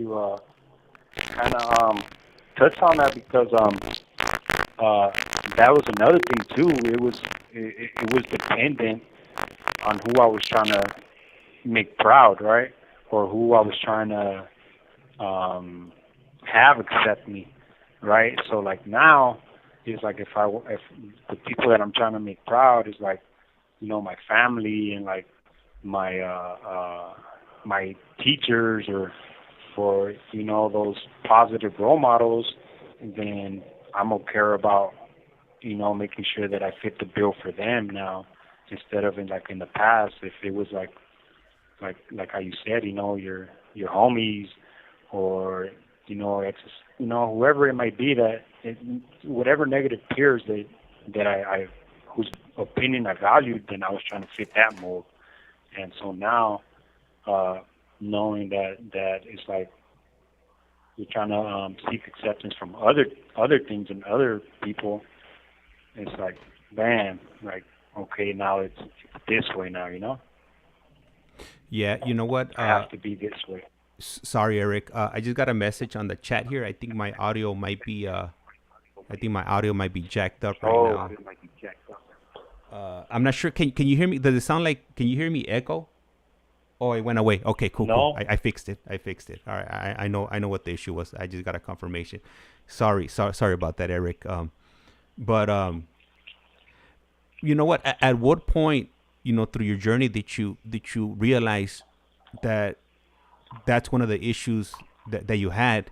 to kind of touch on that because that was another thing too. It was dependent on who I was trying to make proud, right? Or who I was trying to have accept me, right? So like now, it's like if the people that I'm trying to make proud is like, you know, my family and like my my teachers or you know, those positive role models, then I'm gonna care about, you know, making sure that I fit the bill for them now, instead of in the past, if it was like how you said, you know, your homies or you know, whoever it might be, whatever negative peers that I whose opinion I valued, then I was trying to fit that mold. And so now, knowing that it's like you're trying to seek acceptance from other things and other people, it's like, bam, like, okay, now it's this way now, you know? Yeah, you know what? It has to be this way. Sorry, Eric. I just got a message on the chat here. I think my audio might be jacked up right now. It might be jacked up. I'm not sure. Can you hear me? Does it sound like? Can you hear me echo? Oh, it went away. Okay, cool. No. Cool. I fixed it. All right. I know what the issue was. I just got a confirmation. Sorry about that, Eric. But you know what? At what point, you know, through your journey, did you realize that that's one of the issues that you had?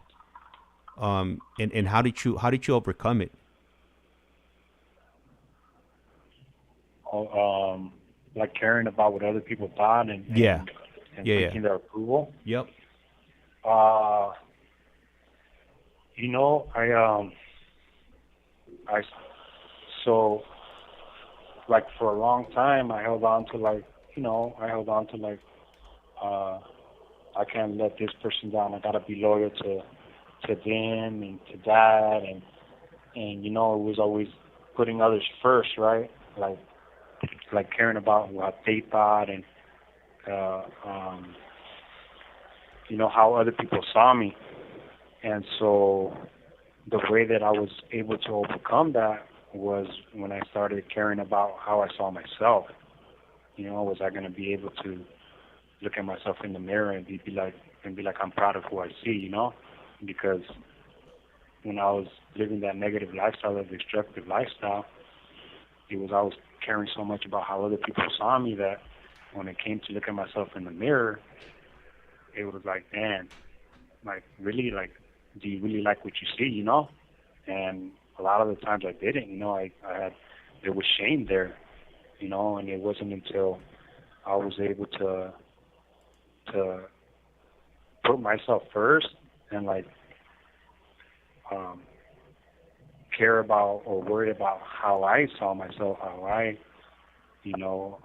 And how did you overcome it? Like caring about what other people thought and seeking their approval. Yep. You know, so like for a long time I held on to I can't let this person down. I gotta be loyal to them and to that, and you know, it was always putting others first, right? Like caring about what they thought and you know, how other people saw me. And so the way that I was able to overcome that was when I started caring about how I saw myself. You know, was I going to be able to look at myself in the mirror and be like I'm proud of who I see, you know? Because when I was living that negative lifestyle, that destructive lifestyle, I was caring so much about how other people saw me that when it came to look at myself in the mirror, it was like, man, like really, like, do you really like what you see, you know? And a lot of the times I didn't, you know, there was shame there, you know, and it wasn't until I was able to put myself first and like care about or worry about how I saw myself, how I, you know,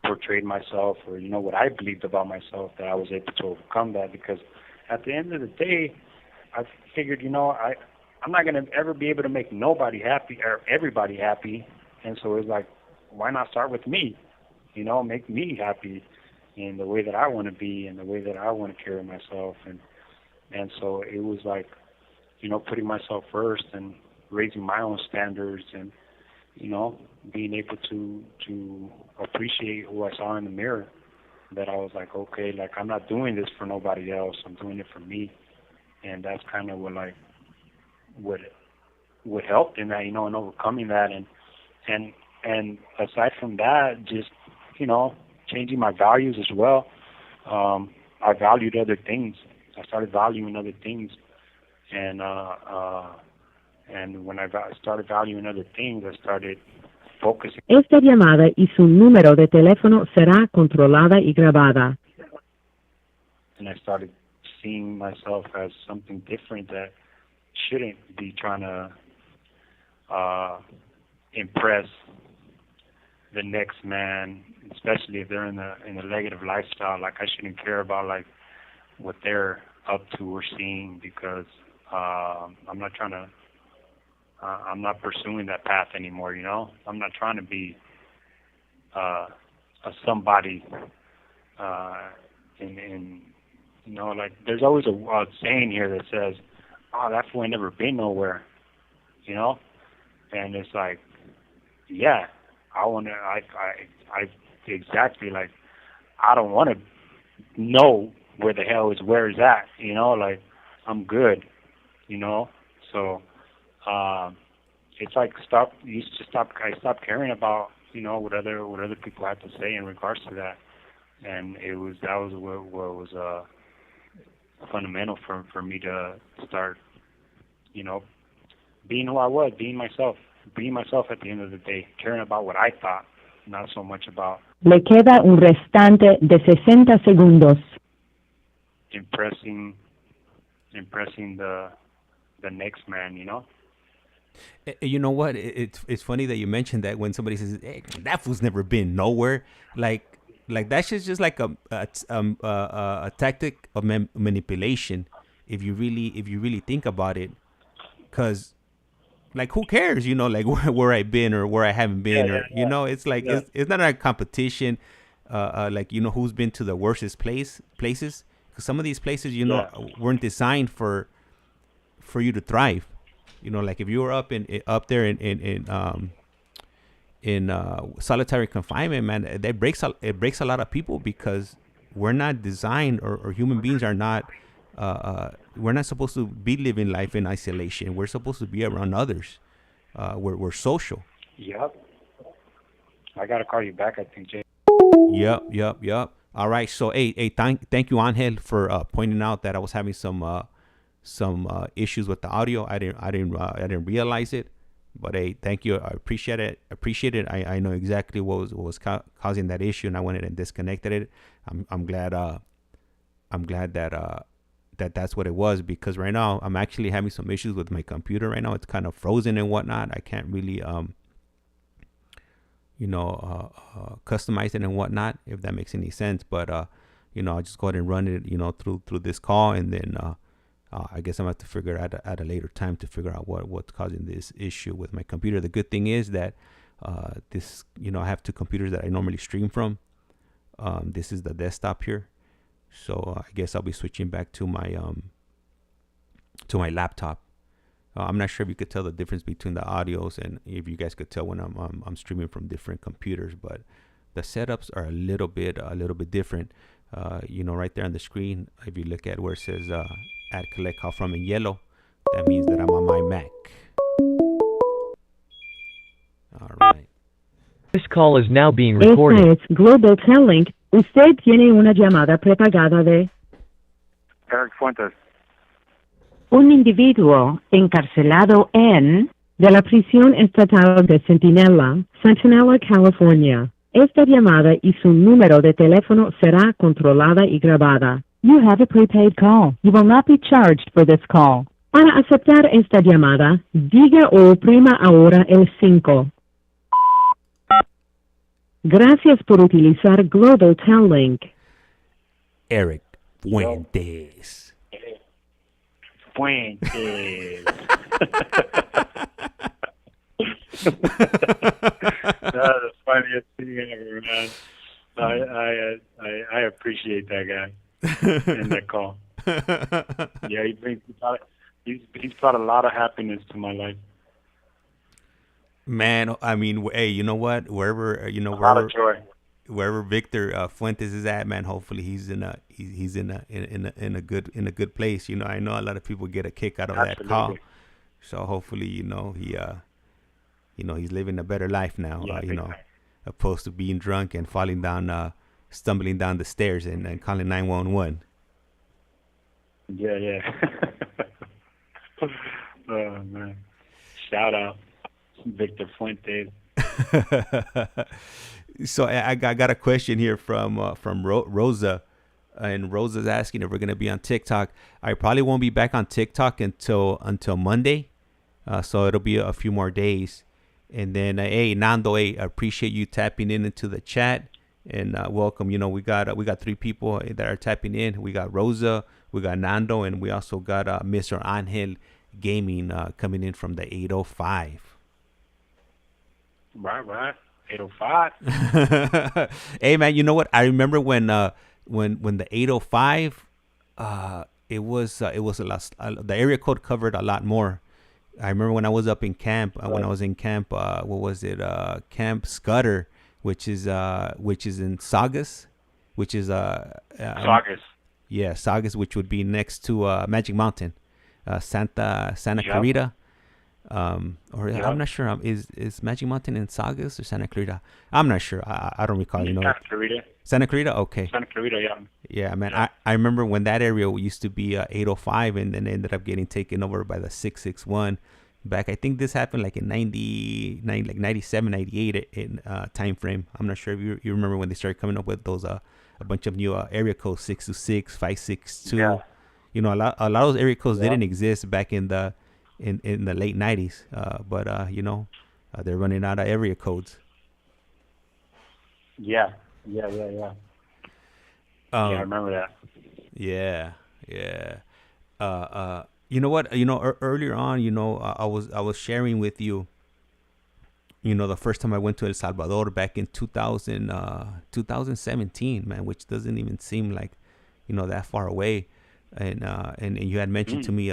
portrayed myself, or you know, what I believed about myself, that I was able to overcome that. Because at the end of the day, I figured, you know, I'm not gonna ever be able to make nobody happy or everybody happy, and so it's like, why not start with me? You know, make me happy in the way that I want to be, and the way that I want to carry myself, and so it was like, you know, putting myself first and raising my own standards, and you know, being able to appreciate who I saw in the mirror. That I was like, okay, like I'm not doing this for nobody else. I'm doing it for me, and that's kind of what helped in that, you know, in overcoming that, and aside from that, just, you know, changing my values as well. I valued other things. I started valuing other things, and when I started valuing other things, I started focusing. Esta llamada y su número de teléfono será controlada y grabada. And I started seeing myself as something different, that shouldn't be trying to impress the next man, especially if they're in a negative lifestyle. Like, I shouldn't care about like what they're up to or seeing, because I'm not pursuing that path anymore, you know? I'm not trying to be a somebody in You know, like there's always a saying here that says, "Oh, that fool ain't never been nowhere," you know, and it's like, yeah, I exactly like, I don't want to know where the hell is where is that, you know, like I'm good, you know, so it's like I stopped caring about, you know, what other people had to say in regards to that, and that was what was fundamental for me to start, you know, being who I was, being myself at the end of the day, caring about what I thought, not so much about Le queda un restante de 60 segundos. impressing the next man, you know. You know what? It's funny that you mentioned that when somebody says, "Hey, that fool's never been nowhere," like that's just like a tactic of manipulation. If you really think about it, because like who cares? You know, like where I've been or where I haven't been, you know, it's like it's not a competition. Like, you know, who's been to the worstest places? Because some of these places, you know, weren't designed for you to thrive. You know, like if you were up there in solitary confinement, man, it breaks a lot of people, because we're not designed, or human beings are not. We're not supposed to be living life in isolation. We're supposed to be around others. We're social. Yep. I gotta call you back, I think, Jay. Yep. All right. So, hey, thank you, Angel, for pointing out that I was having some issues with the audio. I didn't realize it, but hey, thank you. I appreciate it. I know exactly what was causing that issue, and I went in and disconnected it. I'm glad. I'm glad that that's what it was, because right now I'm actually having some issues with my computer. Right now it's kind of frozen and whatnot. I can't really customize it and whatnot, if that makes any sense. But I'll just go ahead and run it, through this call, and then I guess I'm gonna have to figure out at a later time to figure out what's causing this issue with my computer. The good thing is that this, I have two computers that I normally stream from. This is the desktop here, so I guess I'll be switching back to my laptop. I'm not sure if you could tell the difference between the audios, and if you guys could tell when I'm streaming from different computers, but the setups are a little bit different. Right there on the screen, if you look at where it says add CollectCallFrom in yellow, that means that I'm on my Mac. All right. This call is now being recorded. Esta es Global Telling. Usted tiene una llamada prepagada de Eric Fuentes. un individuo encarcelado de la prisión estatal de Sentinela, California. Esta llamada y su número de teléfono será controlada y grabada. You have a prepaid call. You will not be charged for this call. Para aceptar esta llamada, diga o oprima ahora el 5. Gracias por utilizar Global Telling. Eric Fuentes. Fuentes. That's the funniest thing ever, man. I appreciate that guy in that call. Yeah, he's brought a lot of happiness to my life. Man, I mean, hey, you know what? Wherever a lot of joy. Wherever Victor Fuentes is at, man, hopefully he's in a good place. I know a lot of people get a kick out of Absolutely. that call. So hopefully, he's living a better life now. Yeah, opposed to being drunk and falling down, stumbling down the stairs and calling 911. Yeah. Oh man! Shout out Victor Fuentes. So I got a question here from Rosa, and Rosa's asking if we're gonna be on TikTok. I probably won't be back on TikTok until Monday, so it'll be a few more days. And then hey Nando, I appreciate you tapping into the chat, and welcome. We got 3 people that are tapping in. We got Rosa, we got Nando, and we also got Mr. Angel Gaming coming in from the 805. Right. 805. Hey man, you know what? I remember when the 805 it was a lot. The area code covered a lot more. I remember when I was up in camp. When I was in camp, what was it? Camp Scudder, which is in Saugus, which is Saugus. Yeah, Saugus, which would be next to Magic Mountain, Santa Yep. Clarita. Or Yep. I'm not sure. Is Magic Mountain in Saugus or Santa Clarita? I'm not sure. I don't recall. Santa Clarita. Santa Clarita. Okay. Santa Clarita, yeah. Yeah, man. Yeah. I remember when that area used to be 805, and then ended up getting taken over by the 661. Back, I think this happened like in 97, 98 in time frame. I'm not sure if you remember when they started coming up with those a bunch of new area codes, 626, 562. Yeah. You know, a lot of those area codes Yeah. didn't exist back in the late 90s. But they're running out of area codes. Yeah. Yeah. I remember that. Yeah. You know what? Earlier on, I was sharing with you. The first time I went to El Salvador back in 2017, man, which doesn't even seem like, that far away. And you had mentioned to me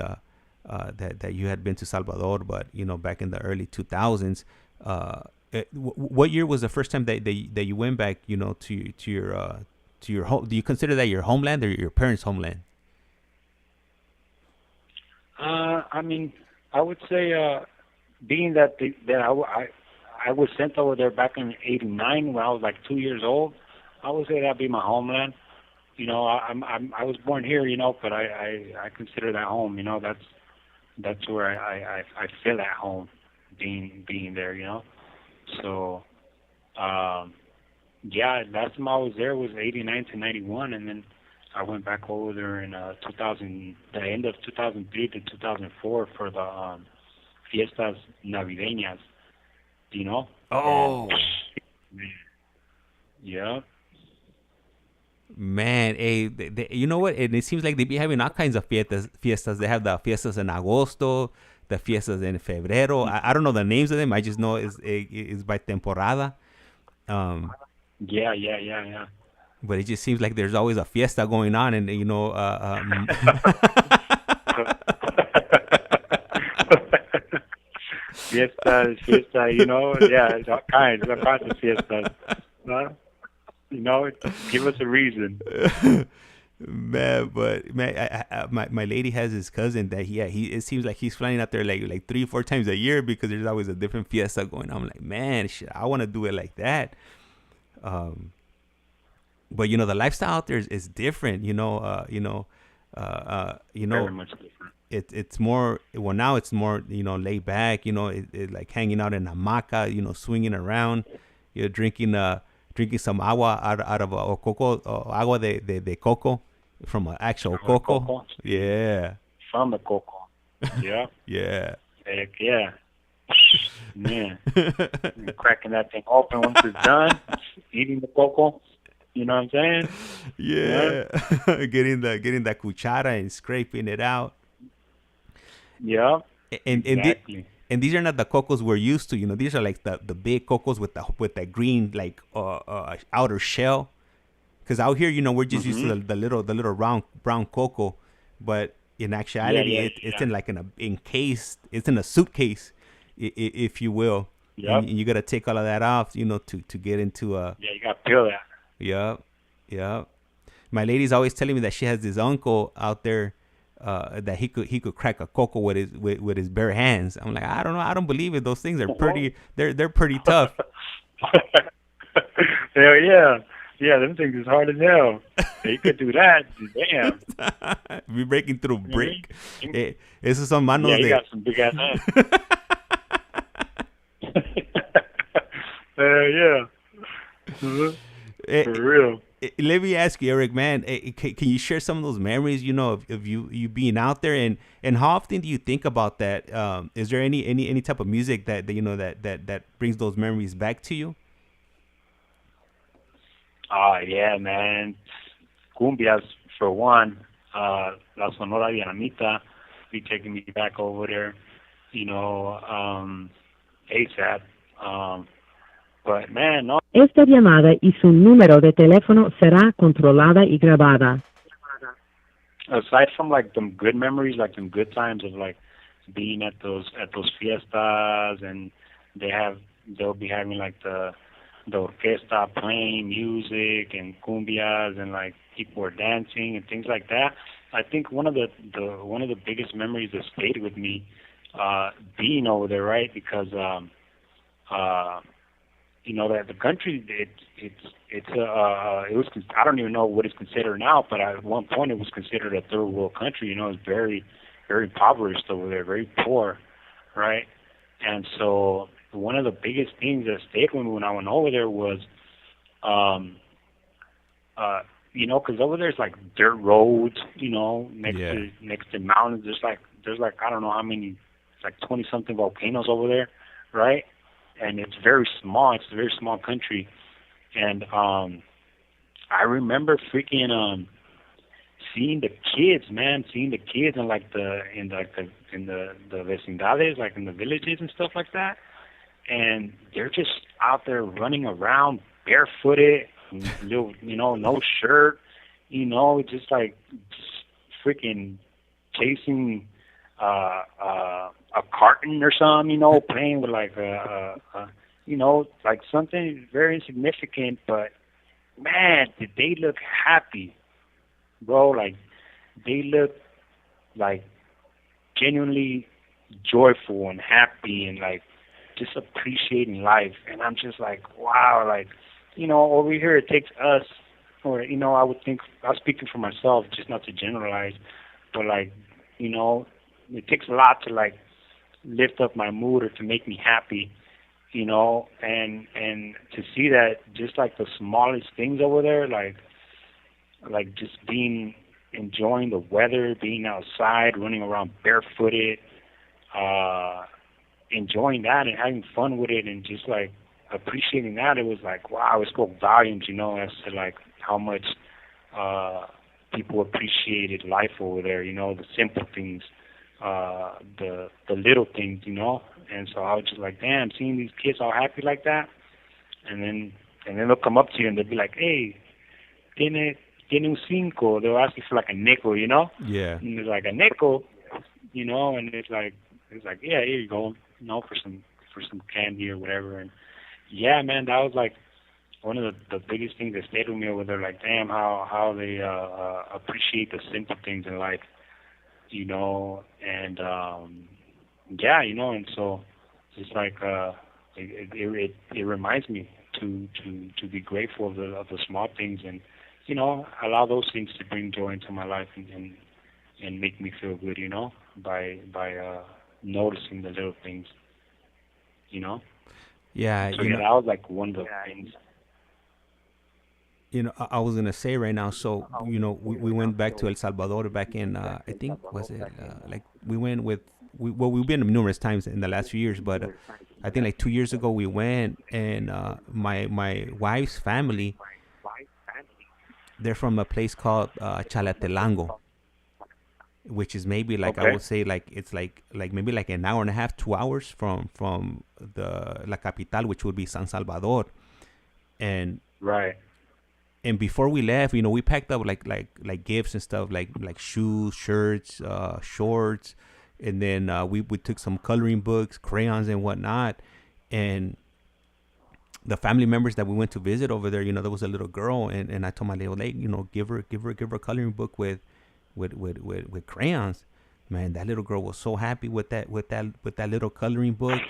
that you had been to Salvador, but back in the early 2000s. What year was the first time that you went back? To your home? Do you consider that your homeland or your parents' homeland? I mean, I would say, being that I was sent over there back in '89 when I was like 2 years old, I would say that'd be my homeland. I was born here, but I consider that home. That's where I feel at home, being there. So, yeah, last time I was there was '89 to '91, and then I went back over there in the end of 2003 to 2004 for the fiestas navideñas. Oh, yeah. Man, hey, you know what? And it seems like they be having all kinds of fiestas. They have the fiestas in agosto, the fiestas in febrero. I don't know the names of them. I just know it's by temporada. Yeah. But it just seems like there's always a fiesta going on, and Fiesta, yeah, it's all kinds of fiestas. Give us a reason. Man, my lady has his cousin that it seems like he's flying out there like 3-4 times a year because there's always a different fiesta going on. I'm like, man, shit, I want to do it like that. But the lifestyle out there is different. Very much different. It's more, well, now it's more, laid back, it like hanging out in a hamaca, swinging around, drinking some agua out of a coco, agua de coco, from an actual coco. Yeah. From the coco. Yeah. Yeah. Heck yeah. Man. Cracking that thing open once it's done, eating the coco. You know what I'm saying? Yeah. getting that cuchara and scraping it out. Yeah. And exactly. And these are not the cocos we're used to. These are like the big cocos with that green like outer shell. Because out here, we're just used to the little round brown coco, but in actuality, it's in like encased. It's in a suitcase, if you will. Yep. And you got to take all of that off, to get into a. Yeah, you got to peel that. Yep. My lady's always telling me that she has this uncle out there. That he could crack a coco with his bare hands. I'm like, I don't know, I don't believe it. Those things are pretty. They're pretty tough. Hell yeah, them things is hard as hell. You could do that, damn. Be breaking through brick. Esos son manos you got some big ass hands. Yeah. For real. Let me ask you, Eric, man, can you share some of those memories, of you being out there, and how often do you think about that? Is there any type of music that brings those memories back to you? Yeah, man. Cumbias, for one. La Sonora Dinamita be taking me back over there. ASAP. But man, no. Esta llamada y su número de teléfono será controlada y grabada. aside from like them good memories, like them good times of like being at those fiestas, and they'll be having like the orquesta playing music and cumbias, and like people are dancing and things like that. I think one of the biggest memories that stayed with me, being over there, right? Because you know that the country, it was, I don't even know what it's considered now, but at one point it was considered a third world country. You know, it's very impoverished over there, very poor, right? And so one of the biggest things that stayed with me when I went over there was, you know, because over there's like dirt roads, you know, next to mountains. There's like I don't know how many, it's like 20 something volcanoes over there, right? And it's very small. It's a very small country, and I remember freaking seeing the kids, man, in like the vecindades, like in the villages and stuff like that, and they're just out there running around barefooted, little, you know, no shirt, you know, just freaking chasing a carton or something, you know, playing with like you know, like something very insignificant, but man, did they look happy, bro. Like they look like genuinely joyful and happy and like just appreciating life. And I'm just like, wow, like, you know, over here it takes us, or, you know, I would think, I'm speaking for myself, just not to generalize, but like, you know, it takes a lot to like lift up my mood or to make me happy, you know, and to see that just like the smallest things over there, like just enjoying the weather, being outside, running around barefooted, enjoying that and having fun with it, and just like appreciating that. It was like, wow, it spoke volumes, you know, as to like how much people appreciated life over there, you know, the simple things, the little things, you know. And so I was just like, damn, seeing these kids all happy like that, and then they'll come up to you and they'll be like, hey, tiene un cinco. They'll ask you for like a nickel, you know. Yeah. And it's like a nickel, you know, and it's like, yeah, here you go, you know, for some candy or whatever. And yeah, man, that was like one of the biggest things that stayed with me over there. Like, damn, how they appreciate the simple things in life, you know. And yeah, you know, and so it's like it reminds me to be grateful of the small things, and, you know, allow those things to bring joy into my life and make me feel good, you know, by noticing the little things, you know. Yeah. So yeah, that was like one of the things. You know, I was gonna say right now. So, you know, we went back to El Salvador back in I think, was it like we went with we've been numerous times in the last few years, but I think like 2 years ago we went, and my wife's family, they're from a place called Chalatenango, which is maybe like, I would say like it's like maybe like an hour and a half, 2 hours from the La Capital, which would be San Salvador. And right. And before we left, you know, we packed up like gifts and stuff, like shoes, shirts, shorts, and then we took some coloring books, crayons, and whatnot. And the family members that we went to visit over there, you know, there was a little girl, and I told my little lady, you know, give her a coloring book with crayons. Man, that little girl was so happy with that little coloring book.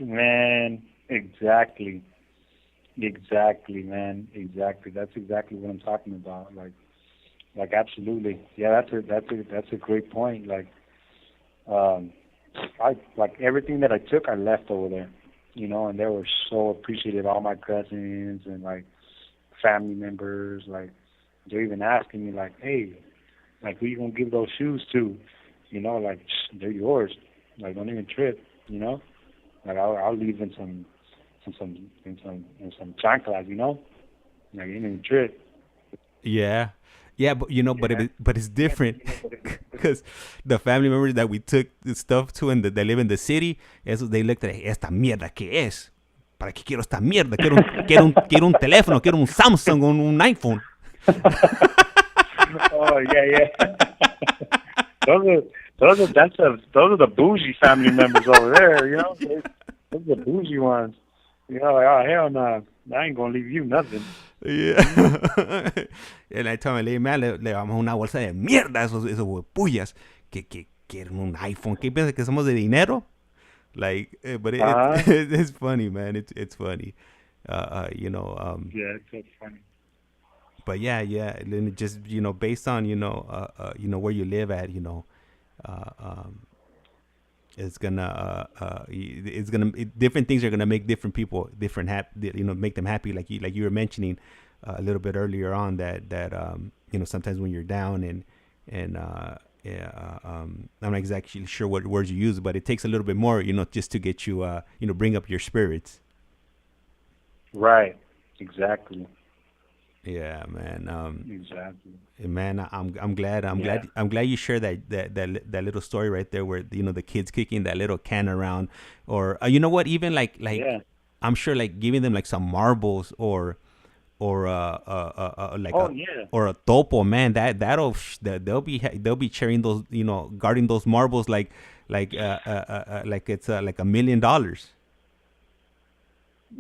Man, exactly, man, exactly. That's exactly what I'm talking about. Like absolutely, yeah. That's a great point. Like, I like everything that I took, I left over there, you know, and they were so appreciative. All my cousins and like family members, like they're even asking me like, hey, like who you gonna give those shoes to? You know, like they're yours. Like don't even trip, you know. Like I'll leave in some chanclas, you know. Like you didn't even trip. Yeah. Yeah, but you know, but it's different because the family members that we took the stuff to and that they live in the city, esos, they looked at esta mierda que es. ¿Para qué quiero esta mierda? Quiero un teléfono, quiero un Samsung o un iPhone. Oh yeah. Those are the bougie family members over there. You know, those are the bougie ones. You know, like, oh hell no, I ain't gonna leave you nothing. Yeah. And I tell my lady, man, le damos una bolsa de mierda esos puyas que quieren un iPhone. ¿Qué piensas que somos de dinero? Like, but it's funny, man. It's funny. You know. Yeah, it's so funny. But yeah. Then just based on where you live at, it's gonna different things are gonna make different people make them happy. Like you were mentioning a little bit earlier on that sometimes when you're down and I'm not exactly sure what words you use, but it takes a little bit more, just to get you bring up your spirits. Right. Exactly. Yeah, man. Exactly. Man, I'm glad you shared that little story right there where the kids kicking that little can around, or you know what, even like yeah. I'm sure like giving them like some marbles or like or a topo, man. They'll be sharing those, guarding those marbles like it's like $1 million.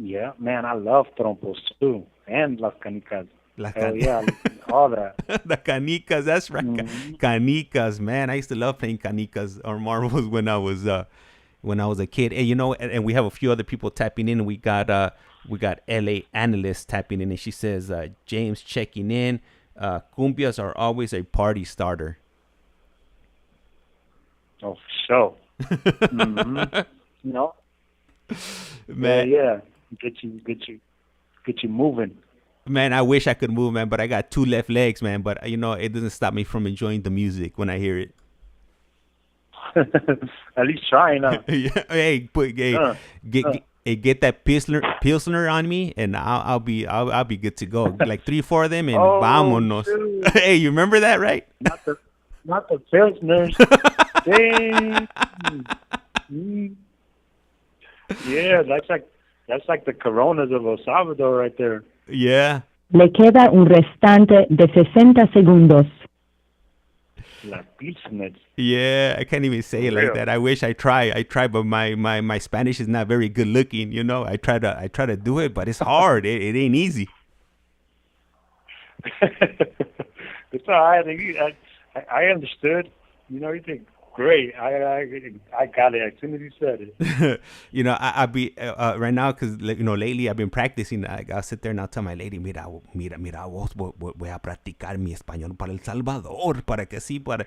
Yeah, man, I love trompos too, and las canicas. Yeah, all that. The canicas, that's right. Mm-hmm. Canicas, man. I used to love playing canicas or marbles when I was a kid. And and we have a few other people tapping in. We got LA Analyst tapping in, and she says, James checking in. Cumbias are always a party starter. Oh, for sure. Mm-hmm. Man. Yeah. Get you moving. Man, I wish I could move, man, but I got 2 left legs, man. But it doesn't stop me from enjoying the music when I hear it. At least try now. Hey, get that pilsner on me, and I'll be good to go. Like 3-4 of them, and vámonos. Hey, you remember that, right? Not the pilsners. Dang. Yeah, that's like the Coronas of El Salvador right there. Yeah. Le queda un restante de 60 segundos. La Pilsners. Yeah, I can't even say it like that. I wish I try, but my Spanish is not very good looking. I try to do it, but it's hard. It ain't easy. It's all right. I understood. You think. Great, I got it as soon as you said it. I'll be right now because lately I've been practicing. I'll sit there and I'll tell my lady, mira vos, voy a practicar mi español para El Salvador, para que sí, but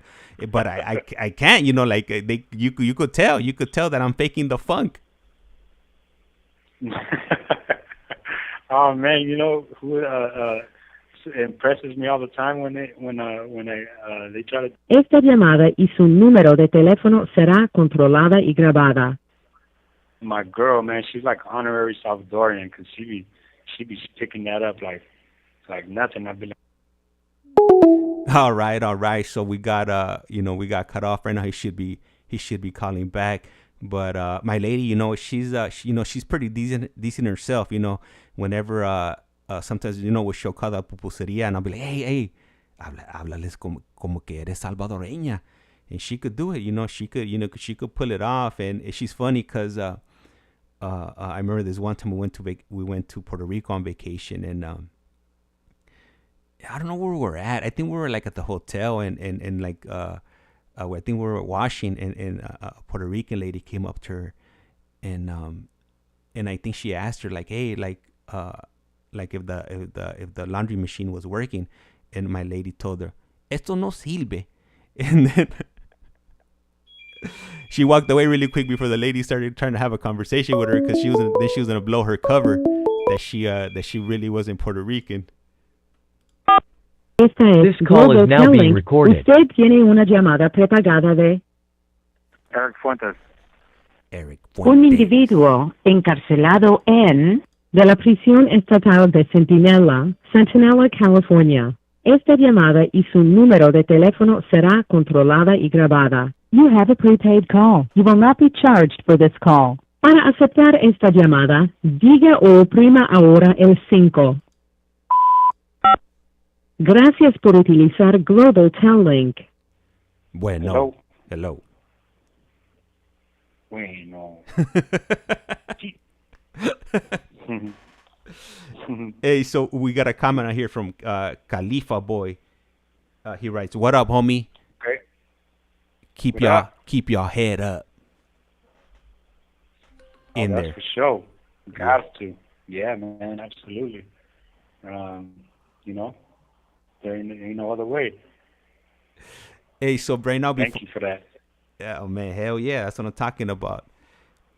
I can't. You could tell that I'm faking the funk. Oh man, who impresses me all the time when they try to. Esta llamada y su número de teléfono será controlada y grabada. My girl, man, she's like honorary Salvadorian because she be picking that up like nothing. I've been like. All right. So we got cut off right now. He should be calling back. But my lady, she's pretty decent herself. Whenever. Sometimes, she'll call that pupuseria, and I'll be like, hey, háblales como que eres salvadoreña. And she could do it, she could pull it off. And she's funny because I remember this one time we went to Puerto Rico on vacation, and I don't know where we were at. I think we were like at the hotel, and like I think we were washing, and a Puerto Rican lady came up to her, and I think she asked her like, hey, like if the laundry machine was working, and my lady told her, "Esto no sirve," and then she walked away really quick before the lady started trying to have a conversation with her because she was gonna blow her cover that she really wasn't Puerto Rican. This call is now being recorded. Usted tiene una llamada prepagada de ERICK Fuentes. Un individuo encarcelado de la prisión estatal de Sentinela, California. Esta llamada y su número de teléfono será controlada y grabada. You have a prepaid call. You will not be charged for this call. Para aceptar esta llamada, diga o oprima ahora el 5. Gracias por utilizar Global Tel Link. Bueno. Hello. Bueno. Hey, so we got a comment out here from Khalifa Boy. He writes, "What up, homie? Okay. Keep your head up." That's there for sure. Got to. Yeah, man, absolutely. You know, there ain't no other way. Hey, so right now, thank you for that. Yeah, oh man, hell yeah, that's what I'm talking about.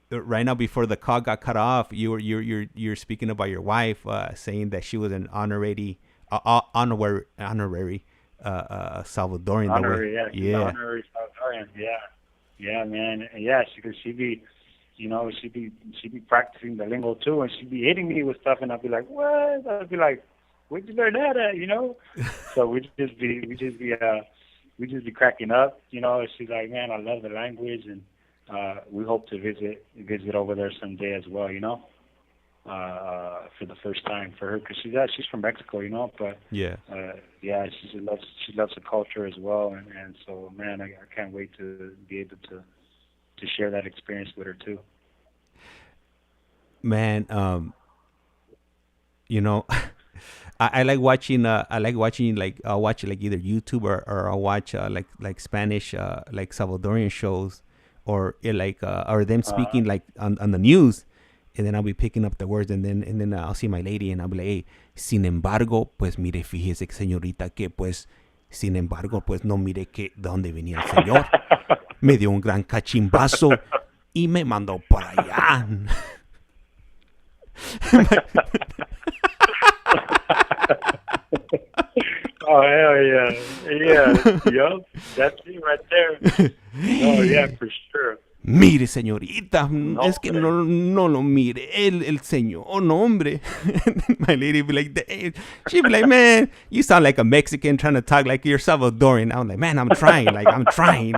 Right now, before the call got cut off, you're speaking about your wife, saying that she was an honorary Salvadorian. Honorary, yeah. Honorary Salvadorian, yeah, man, yeah. She be, you know, she be practicing the lingo too, and she be hitting me with stuff, and I'll be like, what? I'll be like, where'd you learn that at? You know? So we just be cracking up, you know. She's like, man, I love the language, and we hope to visit over there someday as well, you know. For the first time for her, because she's from Mexico, you know. But yeah, she loves the culture as well, and so man, I can't wait to be able to share that experience with her too. Man, you know. I like watching like I'll watch like either YouTube or I'll watch like Spanish like Salvadorian shows or or them speaking like on the news, and then I'll be picking up the words, and then I'll see my lady and I'll be like, hey, sin embargo, pues mire, fíjese señorita que pues sin embargo pues no mire que de dónde venía el señor, me dio un gran cachimbazo y me mandó para allá. Oh hell yeah, yup, that's it right there. Oh yeah, for sure. Mire, señorita, no, es que no lo mire, el señor, no, hombre. My lady be like, she'd be like, man, you sound like a Mexican trying to talk like you're Salvadorian. I'm like, man, I'm trying,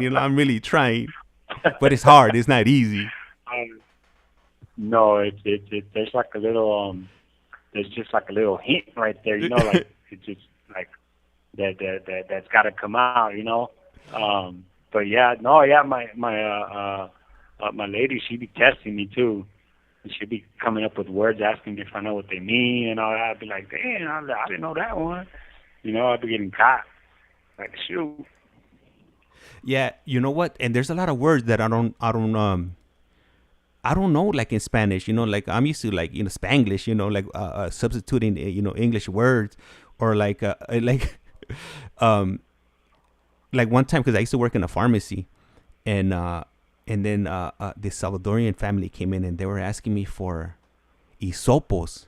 you know, I'm really trying, but it's hard, it's not easy. No, there's like a little, there's just like a little hint right there, you know, like it's just like that's got to come out, you know. But yeah, no, yeah, my lady, she be testing me too. And she'd be coming up with words, asking me if I know what they mean and all that. I'd be like, damn, I didn't know that one. You know, I'd be getting caught. Like, shoot. Yeah, you know what? And there's a lot of words that I don't know, like in Spanish, you know, like I'm used to like, you know, Spanglish, you know, like substituting, you know, English words, or like one time, because I used to work in a pharmacy, and then this Salvadorian family came in and they were asking me for hisopos,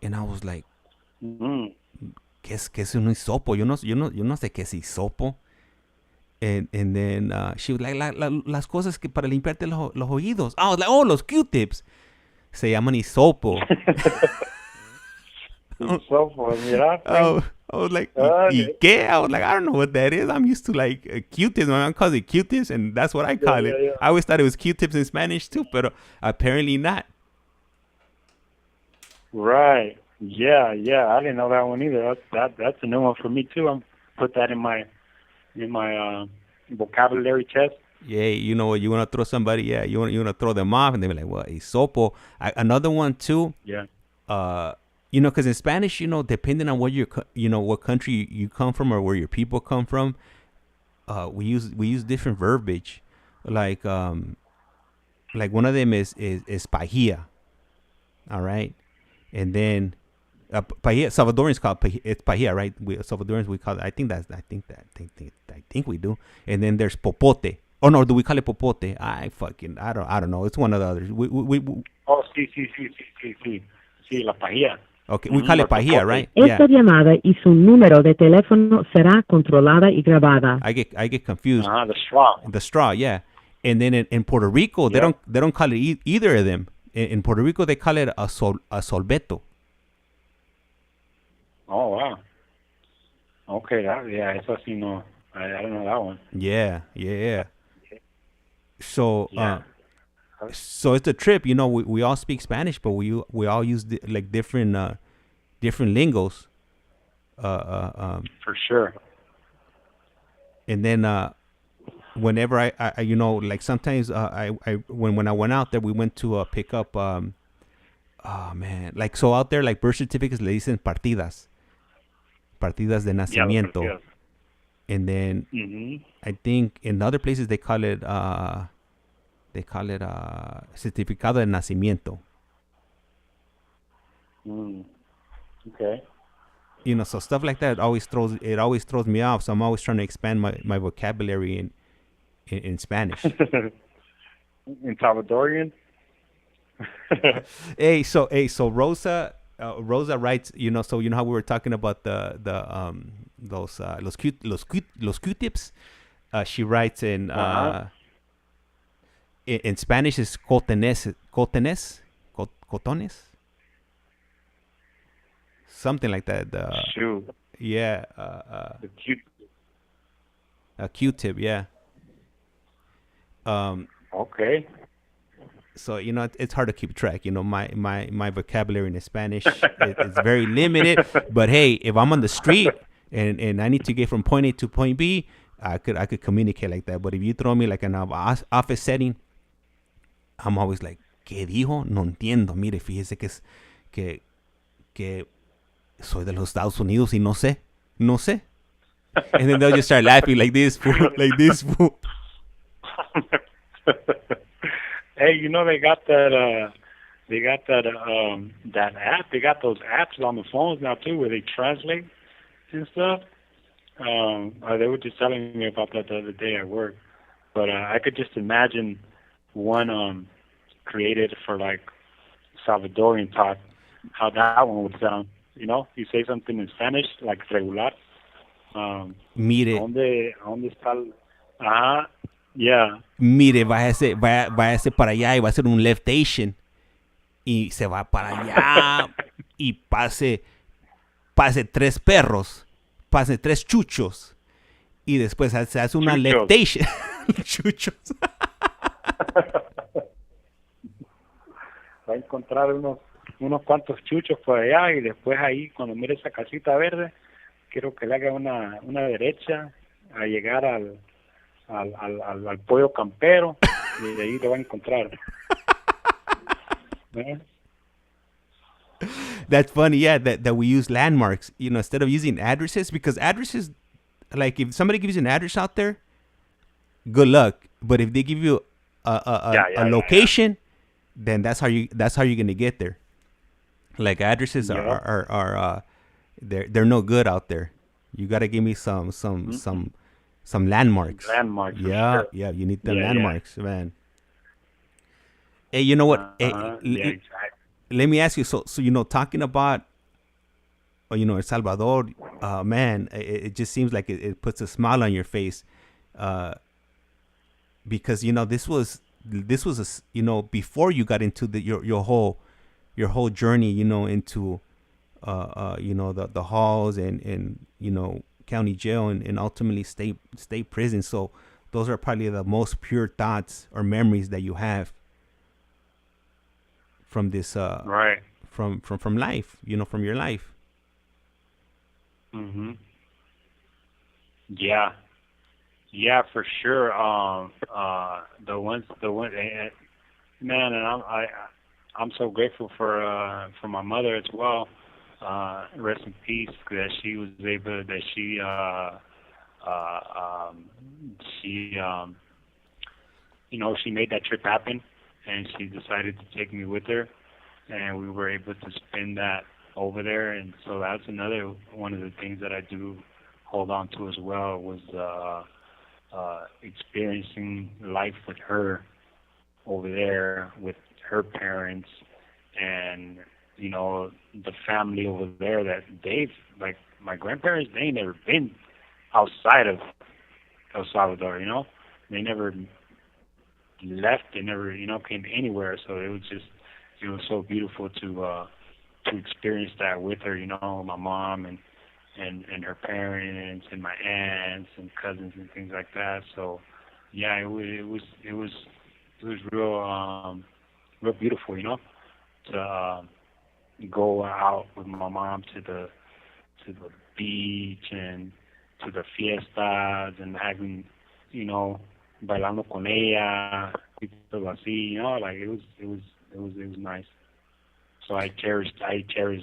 and I was like, ¿Qué es un hisopo? Yo no sé qué es hisopo. And then she was like, las cosas que para limpiarte los oídos. I was like, oh, los Q-tips se llaman hisopo. Hisopo, mira. I was like, ¿y qué? I was like, I don't know what that is. I'm used to like Q-tips. My mom calls it Q-tips, and that's what I call it. Yeah. I always thought it was Q-tips in Spanish too, but apparently not. Right. Yeah. I didn't know that one either. That's a new one for me too. I'm put that in my vocabulary test. Yeah, you know, you want to throw somebody. Yeah, you want to throw them off, and they be like, "What, hisopo?" Another one too. Yeah. You know, because in Spanish, you know, depending on what country you come from or where your people come from, we use different verbiage. Like one of them is pajilla. All right, and then pajilla, Salvadorians call it's pajilla, right? Salvadorians we call it. I think we do. And then there's popote. Oh no, do we call it popote? I don't know. It's one of the others. Oh, sí, la pajilla. Okay, we call it pajilla, right? Esta llamada y su número de teléfono será controlada y grabada. I get confused. The straw. The straw, yeah. And then in Puerto Rico, they don't call it either of them. In Puerto Rico, they call it a solbeto. Oh wow. Okay, eso sí no. I don't know that one. Yeah. So so it's a trip, you know. We all speak Spanish, but we all use like different lingos. For sure. And then whenever I like sometimes when I went out there, we went to pick up oh man, like, so out there, like, birth certificates le dicen partidas de nacimiento. Yeah, And then I think in other places they call it certificado de nacimiento. Okay. So stuff like that always throws me off. So I'm always trying to expand my vocabulary in Spanish. In Salvadorian. Hey, so Rosa writes, so how we were talking about those Q-tips. She writes in Spanish is cotones, something like that. Shoot. Yeah. The cute. A Q-tip, yeah. Okay. So it's hard to keep track. My vocabulary in Spanish it's very limited. But hey, if I'm on the street and I need to get from point A to point B, I could communicate like that. But if you throw me like an office setting, I'm always like, ¿qué dijo? No entiendo. Mire, fíjese que soy de los Estados Unidos y no sé. And then they'll just start laughing like this fool. Hey, they got that that app. They got those apps on the phones now too, where they translate and stuff. They were just telling me about that the other day at work. But I could just imagine one created for like Salvadorian talk, how that one would sound. You say something in Spanish, like regular. Mire. ¿Dónde está? Ajá. Yeah. Mire, váyase para allá y va a hacer un left Asian. Y se va para allá y pase 3 perros, pase 3 chuchos. Y después se hace una left Asian. Chuchos. Va a encontrar unos cuantos chuchos por allá y después ahí, cuando mire esa casita verde, quiero que le haga una derecha a llegar al pollo campero y de ahí lo va a encontrar. That's funny, yeah, that we use landmarks, instead of using addresses, because addresses, like, if somebody gives you an address out there, good luck. But if they give you a location, then that's how you're gonna get there. Like, addresses are they're no good out there. You gotta give me some landmarks. Landmarks. Yeah, sure. Yeah. You need the landmarks, man. Hey, you know what? Exactly. Let me ask you. So talking about, El Salvador, man, it just seems like it puts a smile on your face, because this was before you got into your whole journey, into the halls and county jail and ultimately state prison. So those are probably the most pure thoughts or memories that you have from this right from life, from your life. Yeah, for sure. The ones, man, and I'm so grateful for my mother as well. Rest in peace. That she was able. That she she made that trip happen, and she decided to take me with her, and we were able to spend that over there. And so that's another one of the things that I do hold on to as well, was experiencing life with her over there, with her parents, and the family over there, that they've, like, my grandparents, they never been outside of El Salvador, they never left, they never came anywhere. So it was so beautiful to experience that with her, my mom and her parents and my aunts and cousins and things like that. So yeah, it was real beautiful, to go out with my mom to the beach and to the fiestas and having, bailando con ella, people así, like it was nice. So I cherish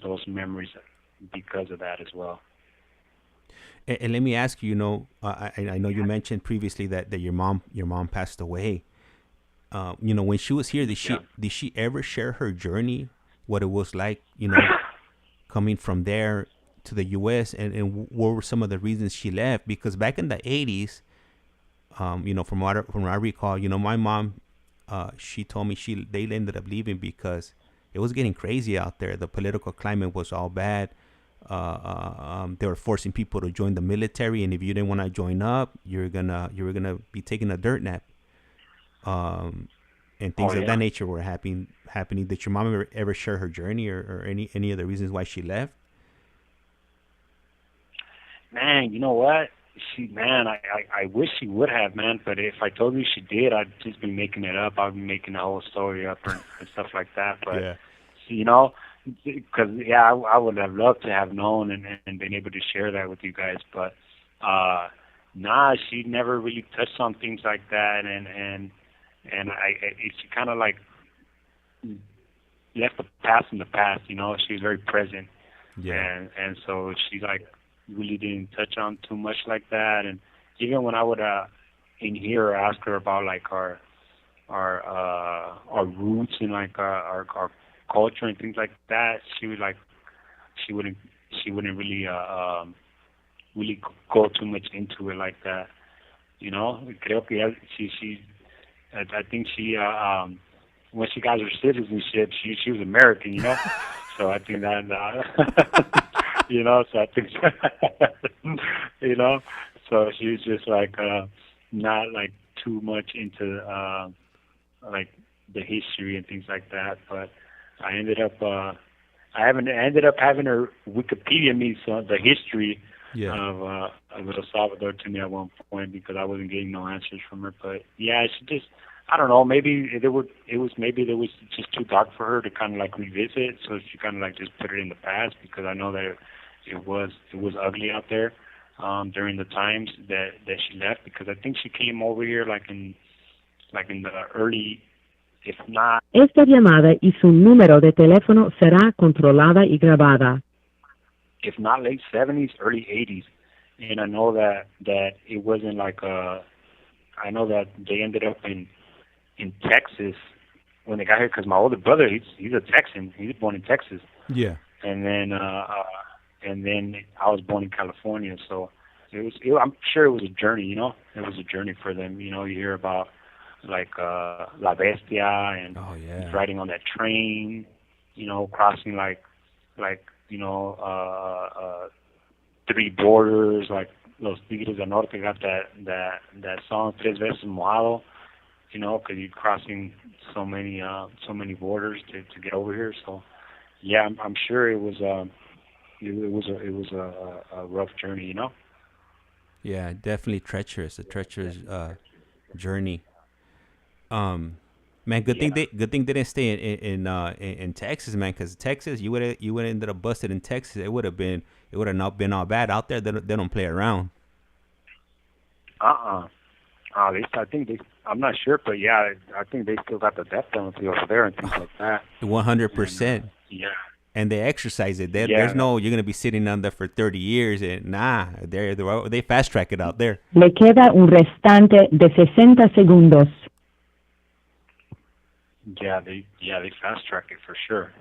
those memories because of that as well. And let me ask you, I know you mentioned previously that your mom passed away. When she was here, did she ever share her journey, what it was like, coming from there to the U.S. and what were some of the reasons she left? Because back in the 80s, from what I recall, my mom, she told me they ended up leaving because it was getting crazy out there. The political climate was all bad. They were forcing people to join the military, and if you didn't want to join up, you were gonna be taking a dirt nap. And things of that nature were happening. Did your mom ever share her journey or any of the reasons why she left? Man, you know what? I wish she would have, man. But if I told you she did, I'd just be making it up. I'd be making the whole story up and stuff like that. But because I would have loved to have known and been able to share that with you guys. But she never really touched on things like that, and she kind of like left the past in the past. She was very present, and so she like really didn't touch on too much like that. And even when I would in here ask her about like our roots and like our culture and things like that, she wouldn't really really go too much into it like that. Creo que I think she when she got her citizenship, she was American, so I think that so I think so she was just like not like too much into like the history and things like that. But I ended up having her Wikipedia me the history of El Salvador to me at one point because I wasn't getting no answers from her. But yeah, she just, I don't know, maybe there was just too dark for her to kind of like revisit, so she kind of like just put it in the past because I know that it was ugly out there during the times that she left, because I think she came over here like in the early, if not. Esta llamada y su número de teléfono será controlada y grabada. If not late 70s, early 80s, and I know that it wasn't like I know that they ended up in Texas when they got here, because my older brother, he's a Texan. He was born in Texas. Yeah. And then I was born in California, so I'm sure it was a journey. It was a journey for them. You hear about like La Bestia and riding on that train. Crossing like three borders, like Los Tigres del Norte got that song Tres Veces Mojado. Because you're crossing so many borders to get over here. So, yeah, I'm sure it was a rough journey. Yeah, definitely treacherous. A treacherous journey. Man, good thing they didn't stay in Texas, man. Because Texas, you would have ended up busted in Texas. It would have not been all bad out there. They don't play around. I'm not sure, but yeah, I think they still got the death penalty over there and things like that. 100%. Yeah. And they exercise it. There's no, you're gonna be sitting on there for 30 years, and they fast track it out there. Le queda un restante de 60 segundos. Yeah, they fast track it for sure.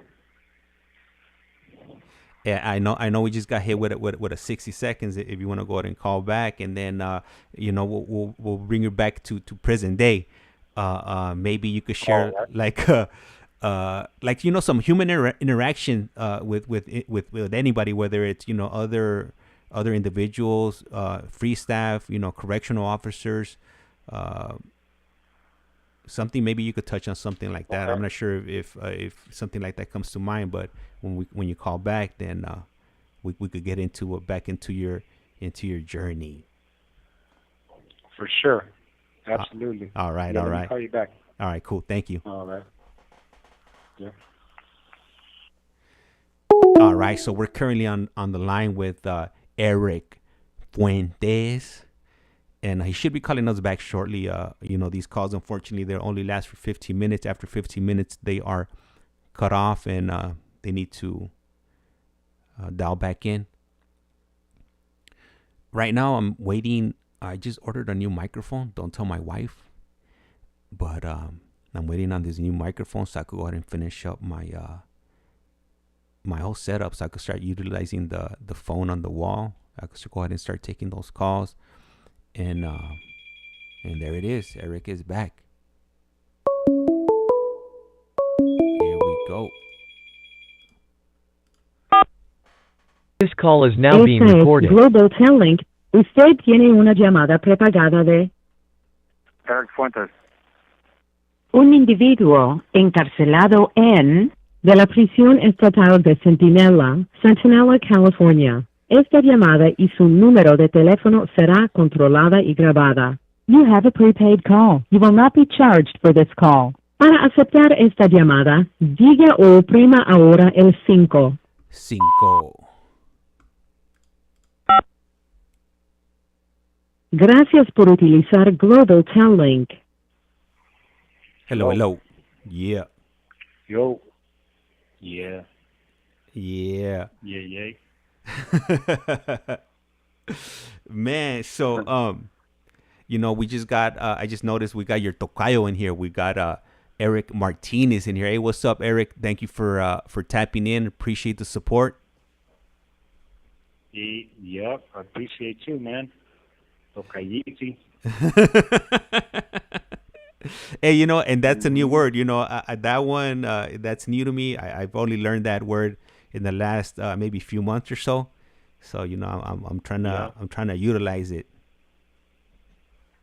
Yeah, I know. We just got hit with a 60 seconds. If you want to go ahead and call back, and then we'll bring you back to present day. Maybe you could share some human interaction with anybody, whether it's other individuals, free staff, correctional officers. Something maybe you could touch on something like that. I'm not sure if something like that comes to mind, but when you call back, then we could get back into your journey. For sure, absolutely. All right. Let me call you back. All right, cool. Thank you. All right. Yeah. All right, so we're currently on the line with ERICK Fuentes. And he should be calling us back shortly. These calls, unfortunately, they only last for 15 minutes. After 15 minutes, they are cut off, and they need to dial back in. Right now, I'm waiting. I just ordered a new microphone. Don't tell my wife. But I'm waiting on this new microphone so I could go ahead and finish up my my whole setup, so I could start utilizing the phone on the wall. I could go ahead and start taking those calls. And there it is. ERICK is back. Here we go. This call is now being Esta es recorded. Global Talent. Usted tiene una llamada prepagada de ERICK Fuentes. un individuo encarcelado en de la prisión estatal de Centinela, California. Esta llamada y su número de teléfono será controlada y grabada. You have a prepaid call. You will not be charged for this call. Para aceptar esta llamada, diga o oprima ahora el 5. 5. Gracias por utilizar Global Talent. Hello. Yeah. Yo. Yeah. Yeah. Yeah. Man, so we just got I just noticed we got your tocayo in here. We got Wendy Martinez in here. Hey, what's up, ERICK? Thank you for tapping in. Appreciate the support. Yep, I appreciate you, man. Tocayiti. Hey, and that's a new word. That one that's new to me. I've only learned that word in the last maybe few months or so. So I'm trying to utilize it.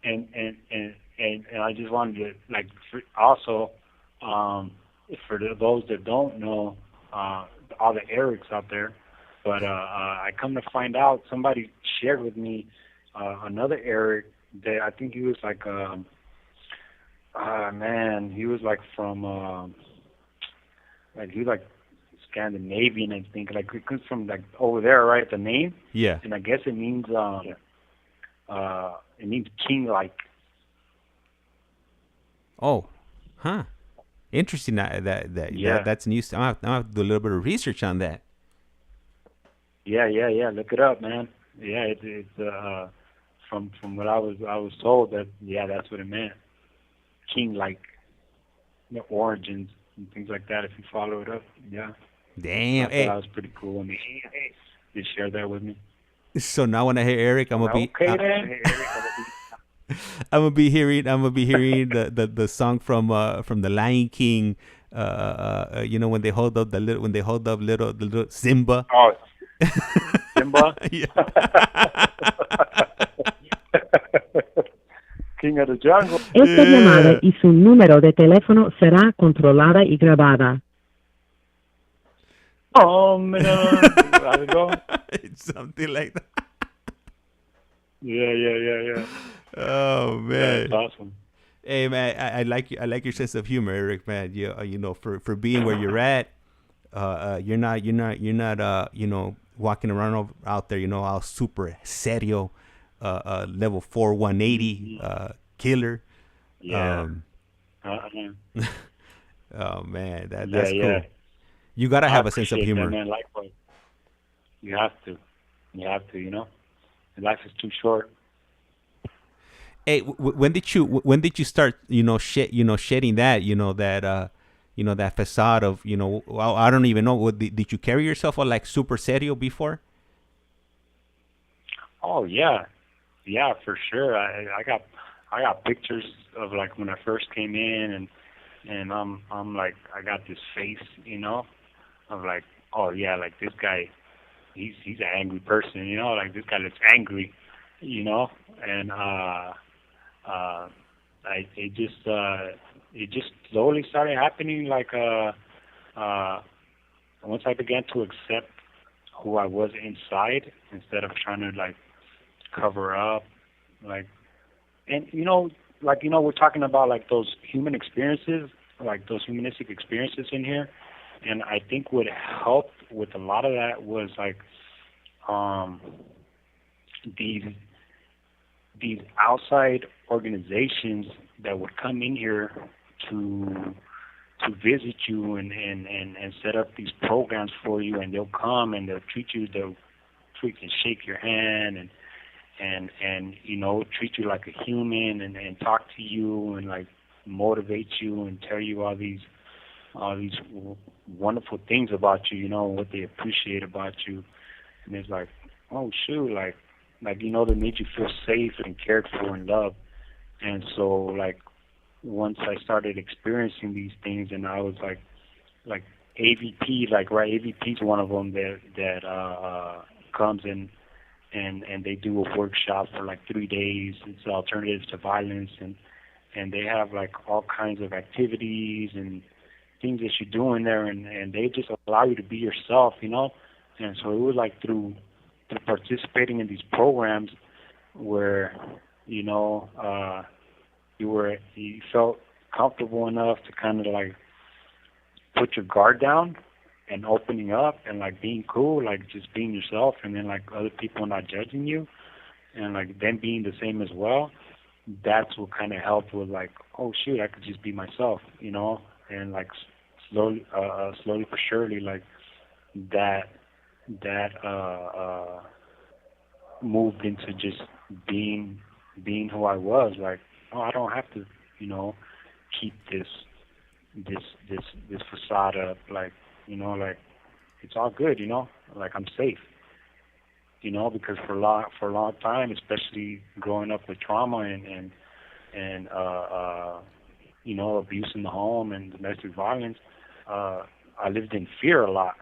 And I just wanted to also for those that don't know all the ERICKs out there, but I come to find out somebody shared with me another ERICK that I think he was like he was like from he was like Scandinavian, I think, like it comes from like over there, right? The name, yeah, and I guess it means king like. Oh, huh? Interesting. That's news. I have to do a little bit of research on that. Yeah. Look it up, man. Yeah, it's from what I was told that that's what it meant. King like, origins and things like that. If you follow it up, yeah. Damn, I thought that was pretty cool, and they shared that with me. So now when I hear ERICK, I'm gonna be hearing the song from the Lion King. When they hold up the little Simba. Oh, Simba. King of the Jungle. Esta llamada y su número de teléfono será controlada y grabada. Oh man, how's it going? It's something like that. Yeah. Oh man, that's awesome. Hey man, I like your sense of humor, ERICK, man. For being where you're at, you're not walking around out there, all super serio, level 4 180 killer. Yeah. Oh man, that's cool. You gotta have a sense of humor. That, man, likewise. You have to. Life is too short. Hey, when did you start shedding that that facade of I don't even know, did you carry yourself like super serio before? Oh yeah for sure. I got pictures of like when I first came in and I'm like I got this face of like, oh yeah, like this guy he's an angry person, like this guy looks angry, and it just slowly started happening. Like once I began to accept who I was inside instead of trying to like cover up, like, and we're talking about like those human experiences, like those humanistic experiences in here, and I think what helped with a lot of that was like these these outside organizations that would come in here to visit you and set up these programs for you, and they'll come and they'll freaking shake your hand and you know, treat you like a human and talk to you and like motivate you and tell you all these wonderful things about you, you know, what they appreciate about you. And it's like, oh shoot, like you know, they made you feel safe and cared for and loved. And so like once I started experiencing these things, and I was like AVP, like right, AVP is one of them that comes in and they do a workshop for like 3 days. It's alternatives to violence, and they have like all kinds of activities and things that you do in there, and they just allow you to be yourself, you know. And so it was like through participating in these programs where, you know, you felt comfortable enough to kind of like put your guard down and opening up and like being cool, like just being yourself, and then like other people not judging you and like them being the same as well. That's what kind of helped with like, oh shoot, I could just be myself, you know. And like slowly but surely, like that moved into just being who I was. Like, oh, I don't have to, you know, keep this facade up. Like, you know, like it's all good, you know. Like I'm safe, you know, because for a long time, especially growing up with trauma and you know, abuse in the home and domestic violence, I lived in fear a lot,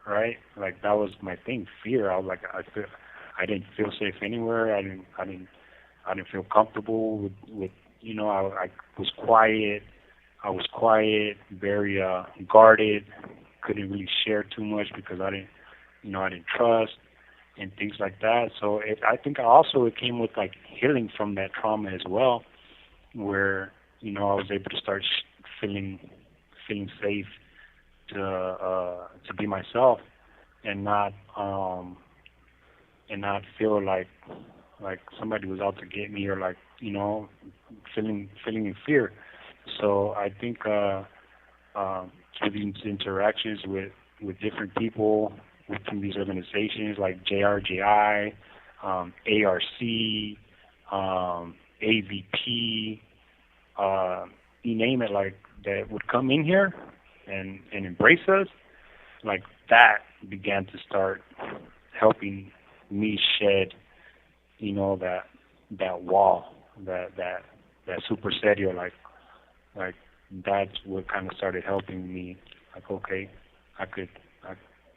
right? Like that was my thing, fear. I was like, I didn't feel safe anywhere. I didn't feel comfortable with you know, I was quiet. I was quiet, very guarded. Couldn't really share too much because I didn't trust and things like that. So I think it came with like healing from that trauma as well, where, you know, I was able to start feeling safe to be myself and not feel like somebody was out to get me, or like, you know, feeling in fear. So I think through these interactions with different people within these organizations like JRJI, ARC, AVP, you name it, like that would come in here and embrace us, like that began to start helping me shed, you know, that wall, that super serio, like that's what kind of started helping me. Like, okay,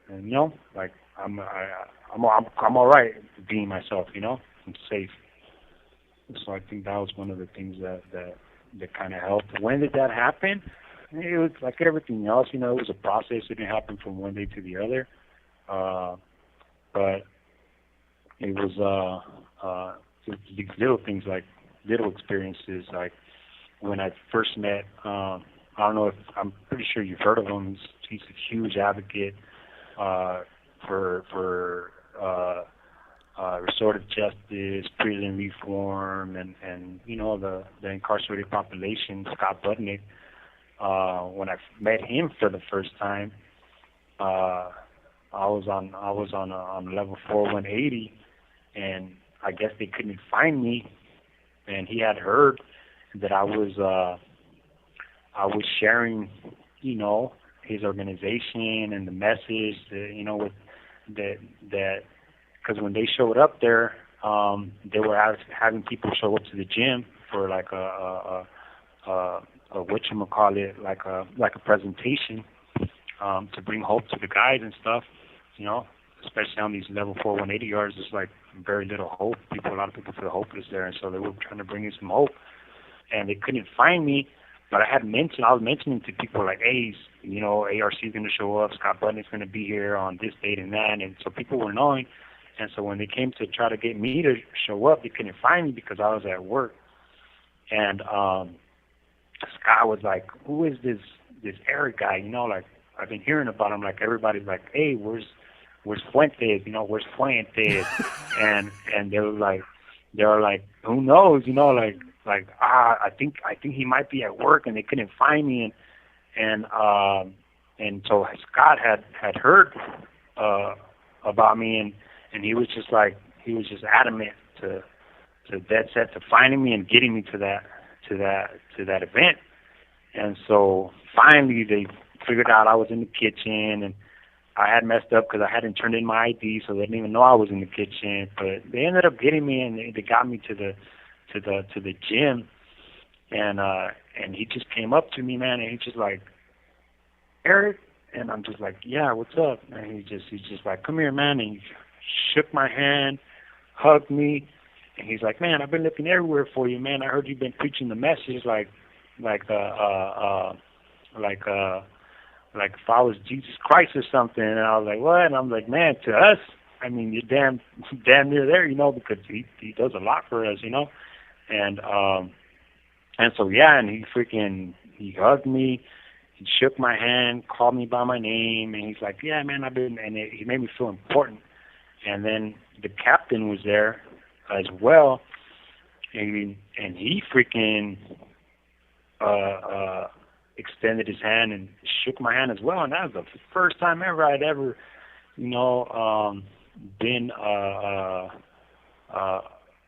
and, you know, like I'm all right being myself, you know, I'm safe. So I think that was one of the things that kind of helped. When did that happen? It was like everything else, you know, it was a process. It didn't happen from one day to the other. But it was these little things, like little experiences, like when I first met, I don't know if, I'm pretty sure you've heard of him. He's a huge advocate for restorative justice, prison reform, and you know, the incarcerated population, Scott Budnick. When I met him for the first time, I was on level 4180, and I guess they couldn't find me, and he had heard that I was sharing, you know, his organization and the message that, you know, with that because when they showed up there, they were having people show up to the gym for like a whatchamacallit, like a presentation, to bring hope to the guys and stuff, you know, especially on these level 4180 yards. There's like very little hope. A lot of people feel hopeless there, and so they were trying to bring in some hope, and they couldn't find me. But I was mentioning to people like, hey, you know, ARC is going to show up, Scott Budnick's going to be here on this date and that, and so people were knowing. And so when they came to try to get me to show up, they couldn't find me because I was at work. And Scott was like, who is this ERICK guy? You know, like, I've been hearing about him. Like, everybody's like, hey, where's where's Fuentes? You know, where's Fuentes? and they were like, who knows? You know, I think he might be at work, and they couldn't find me, and so Scott had heard about me, and he was just adamant to dead set to finding me and getting me to that event. And so finally they figured out I was in the kitchen, and I had messed up because I hadn't turned in my ID, so they didn't even know I was in the kitchen. But they ended up getting me, and they got me to the gym, and he just came up to me, man, and he's just like, Eric, and I'm just like, yeah, what's up? And he's just like, come here, man, and he shook my hand, hugged me, and he's like, man, I've been looking everywhere for you, man. I heard you've been preaching the message like if I was Jesus Christ or something. And I was like, what? And I'm like, man, to us, I mean, you're damn near there, you know, because he does a lot for us, you know. And so yeah, and he hugged me, he shook my hand, called me by my name, and he's like, yeah, man, he made me feel important. And then the captain was there as well, and he freaking extended his hand and shook my hand as well. And that was the first time ever I'd ever, you know, been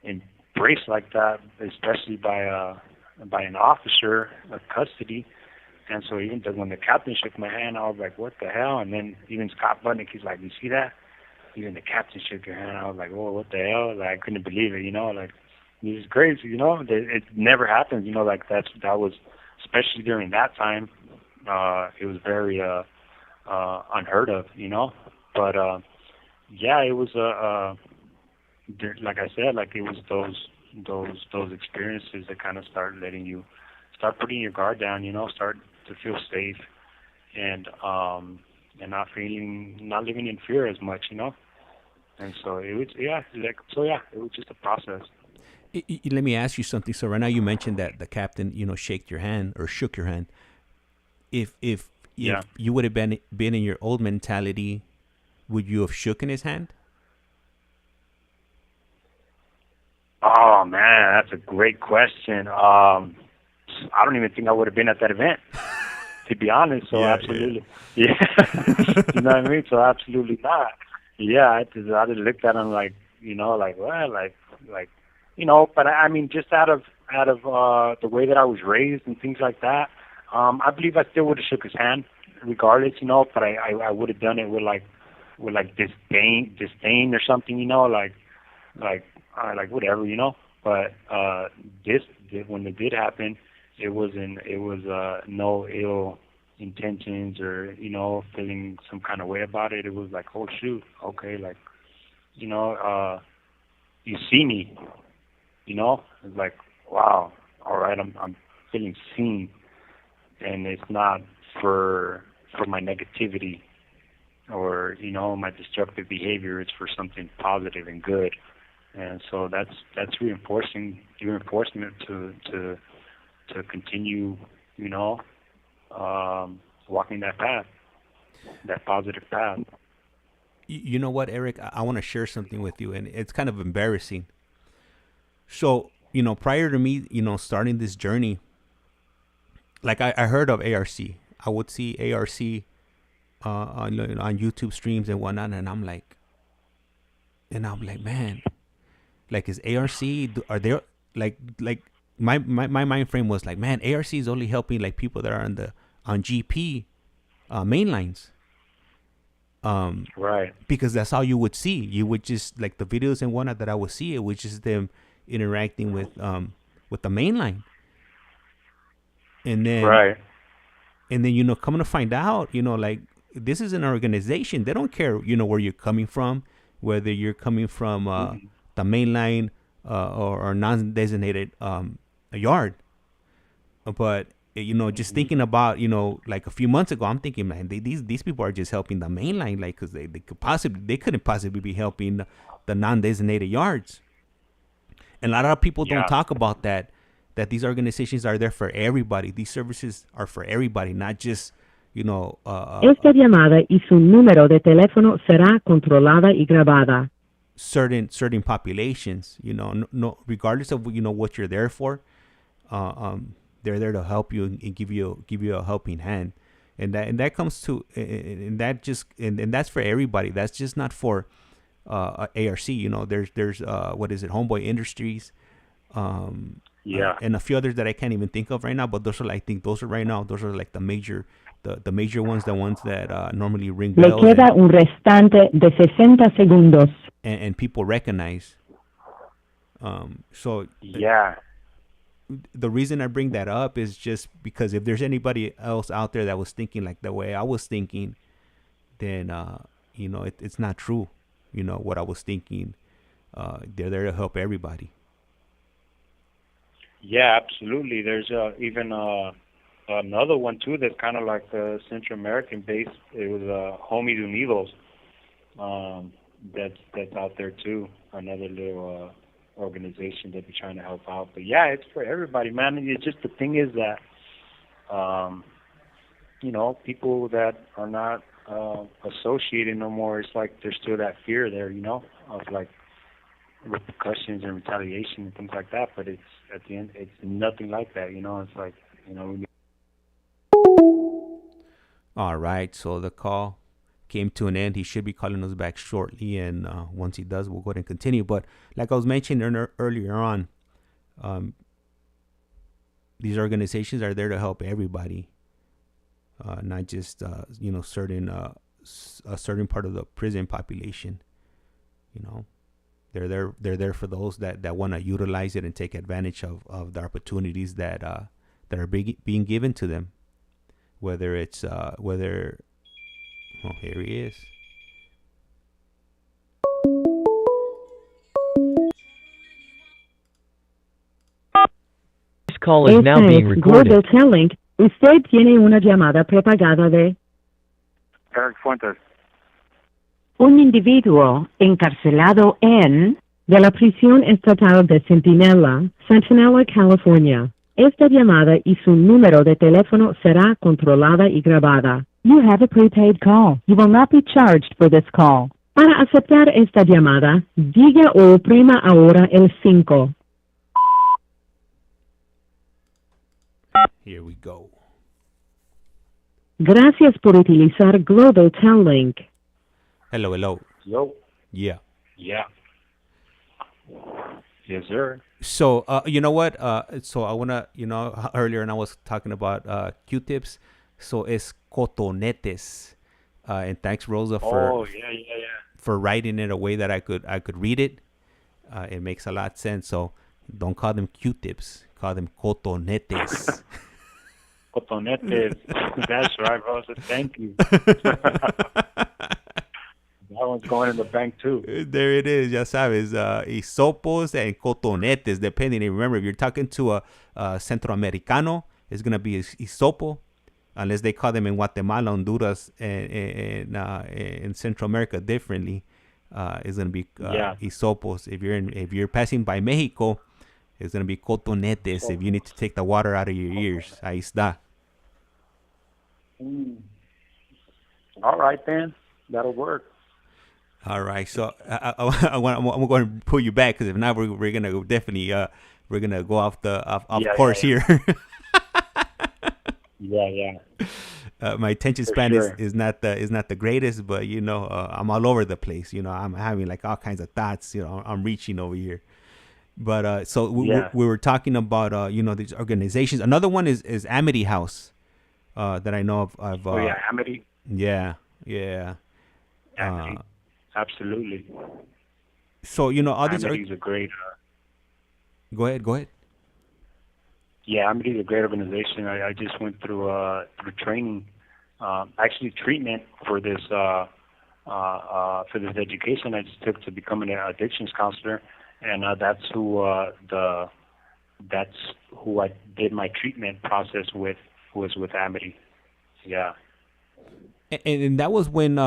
embraced like that, especially by an officer of custody. And so even when the captain shook my hand, I was like, what the hell? And then even Scott Budnick, he's like, you see that? Even the captain shook your hand. I was like, oh, what the hell? Like, I couldn't believe it, you know? Like, it was crazy, you know? It never happens, you know? Like, that was, especially during that time, it was very unheard of, you know? But, yeah, it was, like I said, like, it was those experiences that kind of start putting your guard down, you know, start to feel safe, and not living in fear as much, you know. And so it was, it was just a process. Let me ask you something. So right now you mentioned that the captain, you know, shook your hand. If you would have been in your old mentality, would you have shooken his hand? Oh man, that's a great question. I don't even think I would have been at that event, to be honest. So absolutely, yeah. You know what I mean? So absolutely not. Yeah, I just looked at him like, you know, like what, like, you know. But I mean, just out of the way that I was raised and things like that, I believe I still would have shook his hand, regardless, you know. But I would have done it with disdain or something, you know, like whatever, you know. But when it did happen, it was no ill intentions or, you know, feeling some kind of way about it. It was like, oh shoot, okay, like, you know, you see me, you know. It's like, wow, all right, I'm feeling seen, and it's not for my negativity or, you know, my destructive behavior. It's for something positive and good. And so that's reinforcement to continue, you know, walking that path, that positive path. You know what, Eric? I want to share something with you, and it's kind of embarrassing. So, you know, prior to me, you know, starting this journey, like I heard of ARC. I would see ARC on YouTube streams and whatnot, and I'm like, man, like, is ARC, are there, like my mind frame was like, man, ARC is only helping like people that are on GP main lines. Right. Because that's all you would see. You would just, like, the videos and whatnot that I would see, it was just them interacting with the main line. And then, right. And then, you know, coming to find out, you know, like, this is an organization. They don't care, you know, where you're coming from, whether you're coming from the main line or non-designated yard. But, you know, just thinking about, you know, like a few months ago, I'm thinking, man, these people are just helping the main line, like, because they couldn't possibly be helping the non-designated yards. And a lot of people don't talk about that these organizations are there for everybody. These services are for everybody, not just, Esta llamada y su número de teléfono será controlada y grabada. certain populations, no, regardless of what you're there for, they're there to help you and give you a helping hand, and that comes to and that's for everybody. That's just not for ARC. There's what is it, Homeboy Industries, and a few others that I can't even think of right now. But those are like the major. The major ones, the ones that normally ring bells. Le queda un restante de 60 segundos. And people recognize. So yeah, the reason I bring that up is just because if there's anybody else out there that was thinking like the way I was thinking, then it's not true. What I was thinking. They're there to help everybody. Yeah, absolutely. There's even another one too that's kind of like Central American based. It was Homie Unidos. That's out there too. Another little organization that be trying to help out. But yeah, it's for everybody, man. It's just the thing is that people that are not associated no more, it's like there's still that fear there, of like repercussions and retaliation and things like that. But it's at the end, it's nothing like that. It's like All right, so the call came to an end. He should be calling us back shortly, and once he does, we'll go ahead and continue. But like I was mentioning earlier on, these organizations are there to help everybody, not just a certain part of the prison population. They're there for those that want to utilize it and take advantage of the opportunities that are being given to them. Whether it's oh, here he is. This call is now being recorded. Global Telling. Usted tiene una llamada prepagada de Eric Fuentes. un individuo encarcelado de la prisión estatal de Centinela, California. Esta llamada y su número de teléfono será controlada y grabada. You have a prepaid call. You will not be charged for this call. Para aceptar esta llamada, diga o oprima ahora el 5. Here we go. Gracias por utilizar Global Telling. Hello. Yo. Yeah. Yeah. Yes, sir. So, you know what? So I want to, earlier and I was talking about Q-tips. So it's cotonetes. And thanks, Rosa, for writing it a way that I could read it. It makes a lot of sense. So don't call them Q-tips. Call them cotonetes. Cotonetes. That's right, Rosa. Thank you. That one's going in the bank too. There it is, ya sabes. Hisopos and cotonetes, depending. And remember, if you're talking to a Centroamericano, it's going to be hisopo, unless they call them in Guatemala, Honduras, and in Central America differently. It's going to be hisopos. If you're passing by Mexico, it's going to be cotonetes. If you need to take the water out of your ears, ahí está. All right, then. That'll work. All right, so I'm going to pull you back because if not, we're gonna definitely we're gonna go off course here. Yeah. My attention span is not the greatest, but I'm all over the place. I'm having like all kinds of thoughts. I'm reaching over here. But so we were talking about these organizations. Another one is Amity House that I know of. Amity. Yeah. Amity. Absolutely. So all these Amity's a great. Go ahead. Yeah, Amity's a great organization. I just went through training, actually treatment for this education I just took to become an addictions counselor, and that's who I did my treatment process with, was with Amity. Yeah. And that was when.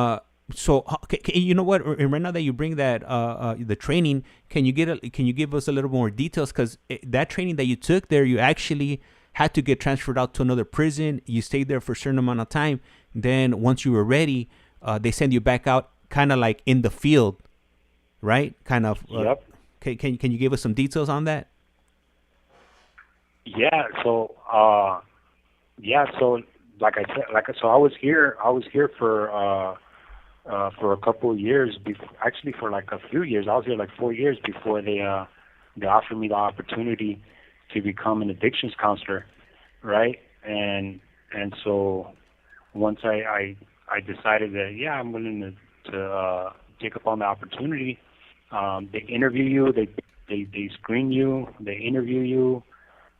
So you know what? And right now that you bring that the training, can you give us a little more details? Because that training that you took there, you actually had to get transferred out to another prison. You stayed there for a certain amount of time. Then once you were ready, they send you back out, kind of like in the field, right? Kind of. Yep. Can you give us some details on that? Yeah. So so like I said, so I was here for a couple of years. Actually, for like a few years. I was here like 4 years before they offered me the opportunity to become an addictions counselor, right? And so once I decided that I'm willing to take up on the opportunity, they interview you, they screen you, they interview you,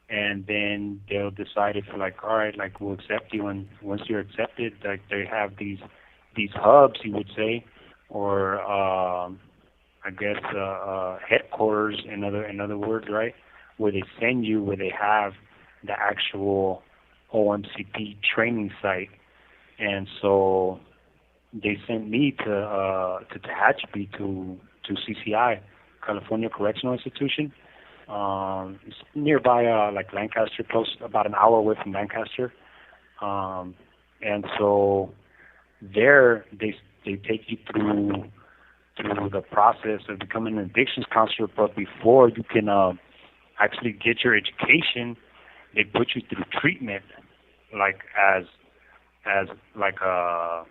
and then they'll decide if like, all right, like we'll accept you. And once you're accepted, like they have these hubs, you would say, or I guess headquarters, in other words, right, where they send you, where they have the actual OMCP training site. And so they sent me to Tehachapi, to CCI, California Correctional Institution. It's nearby, like Lancaster, close, about an hour away from Lancaster. And so there they take you through the process of becoming an addictions counselor. But before you can actually get your education, they put you through treatment, like as like a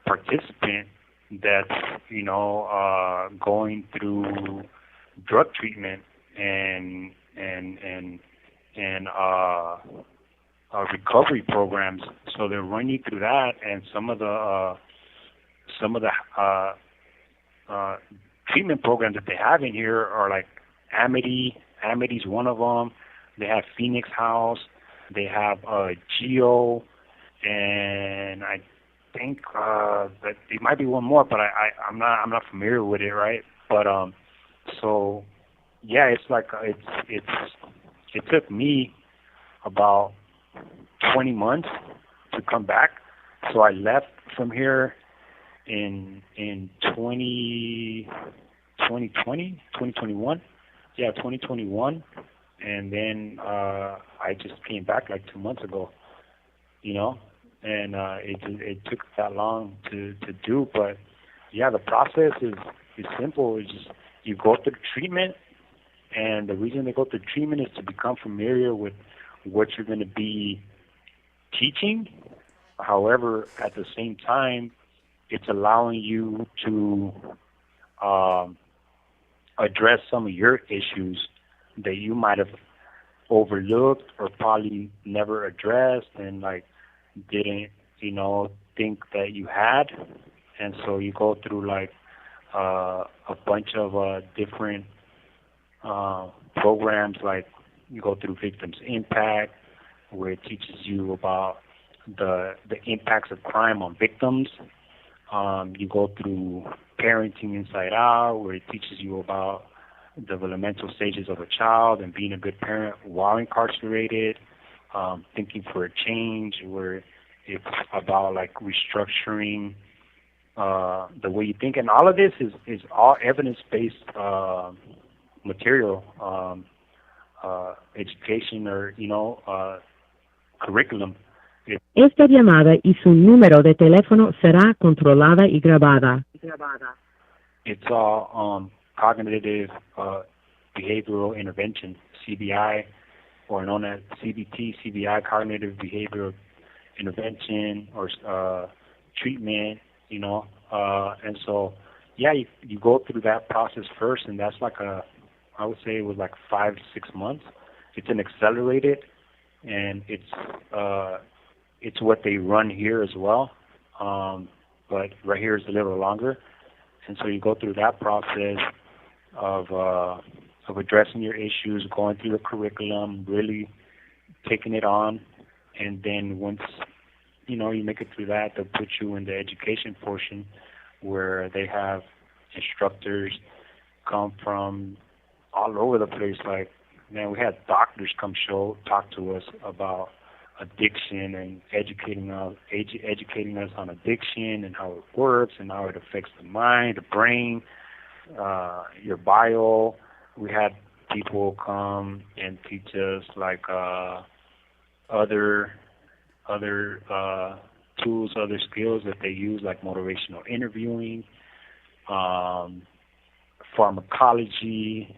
participant that's going through drug treatment and recovery programs. So they run you through that, and some of the treatment programs that they have in here are like Amity. Amity's one of them. They have Phoenix House. They have Geo, and I think that there might be one more, but I'm not familiar with it, right? But so yeah, it's like it took me about 20 months to come back. So I left from here in 2021. Yeah, 2021. And then I just came back like 2 months ago, and it took that long to do. But yeah, the process is simple. It's just you go through treatment, and the reason they go through treatment is to become familiar with what you're going to be teaching. However, at the same time, it's allowing you to address some of your issues that you might have overlooked or probably never addressed and like didn't think that you had. And so you go through like a bunch of different programs. Like you go through Victims Impact, where it teaches you about the impacts of crime on victims. You go through Parenting Inside Out, where it teaches you about developmental stages of a child and being a good parent while incarcerated. Thinking for a Change, where it's about like restructuring the way you think. And all of this is all evidence-based material, education, or curriculum. Esta llamada y su número de teléfono será controlada y grabada. It's all cognitive behavioral intervention, CBI, or known as CBT, CBI, cognitive behavioral intervention, or treatment, and so, yeah, you go through that process first, and that's like I would say it was like 5 to 6 months. It's an accelerated, and it's what they run here as well, but right here is a little longer. And so you go through that process of addressing your issues, going through the curriculum, really taking it on, and then once you make it through that, they'll put you in the education portion, where they have instructors come from all over the place. Like, man, we had doctors come talk to us about addiction and educating us on addiction and how it works and how it affects the mind, the brain, your bio. We had people come and teach us like other tools, other skills that they use, like motivational interviewing, pharmacology.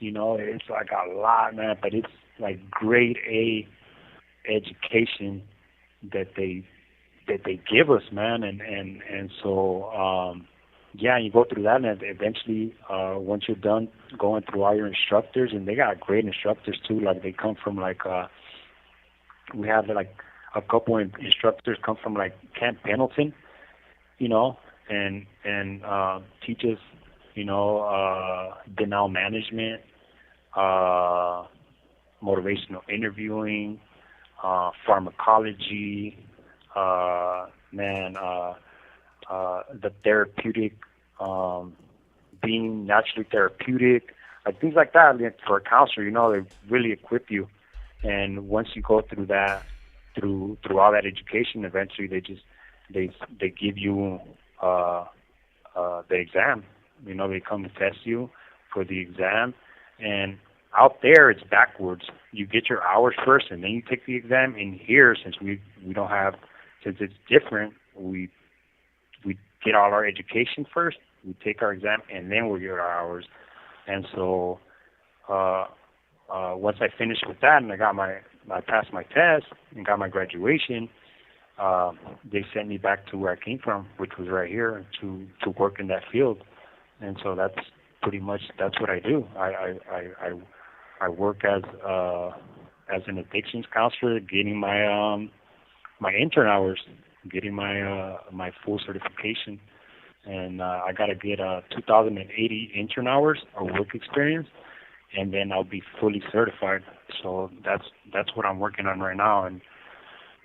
It's like a lot, man, but it's like grade A education that they give us, man, and so yeah, you go through that, and eventually once you're done going through all your instructors, and they got great instructors too, like they come from like we have like a couple of instructors come from like Camp Pendleton, and teach us denial management, motivational interviewing, pharmacology, the therapeutic, being naturally therapeutic, like things like that. For a counselor, they really equip you. And once you go through that, through all that education, eventually they give you the exam. They come and test you for the exam. And out there, it's backwards. You get your hours first, and then you take the exam. And here, since we don't have, since it's different, we get all our education first. We take our exam, and then we get our hours. And so once I finished with that, and I passed my test and got my graduation, they sent me back to where I came from, which was right here, to work in that field. And so that's pretty much what I do. I work as an addictions counselor, getting my intern hours, getting my full certification, and I gotta get 2,080 intern hours of work experience, and then I'll be fully certified. So that's what I'm working on right now, and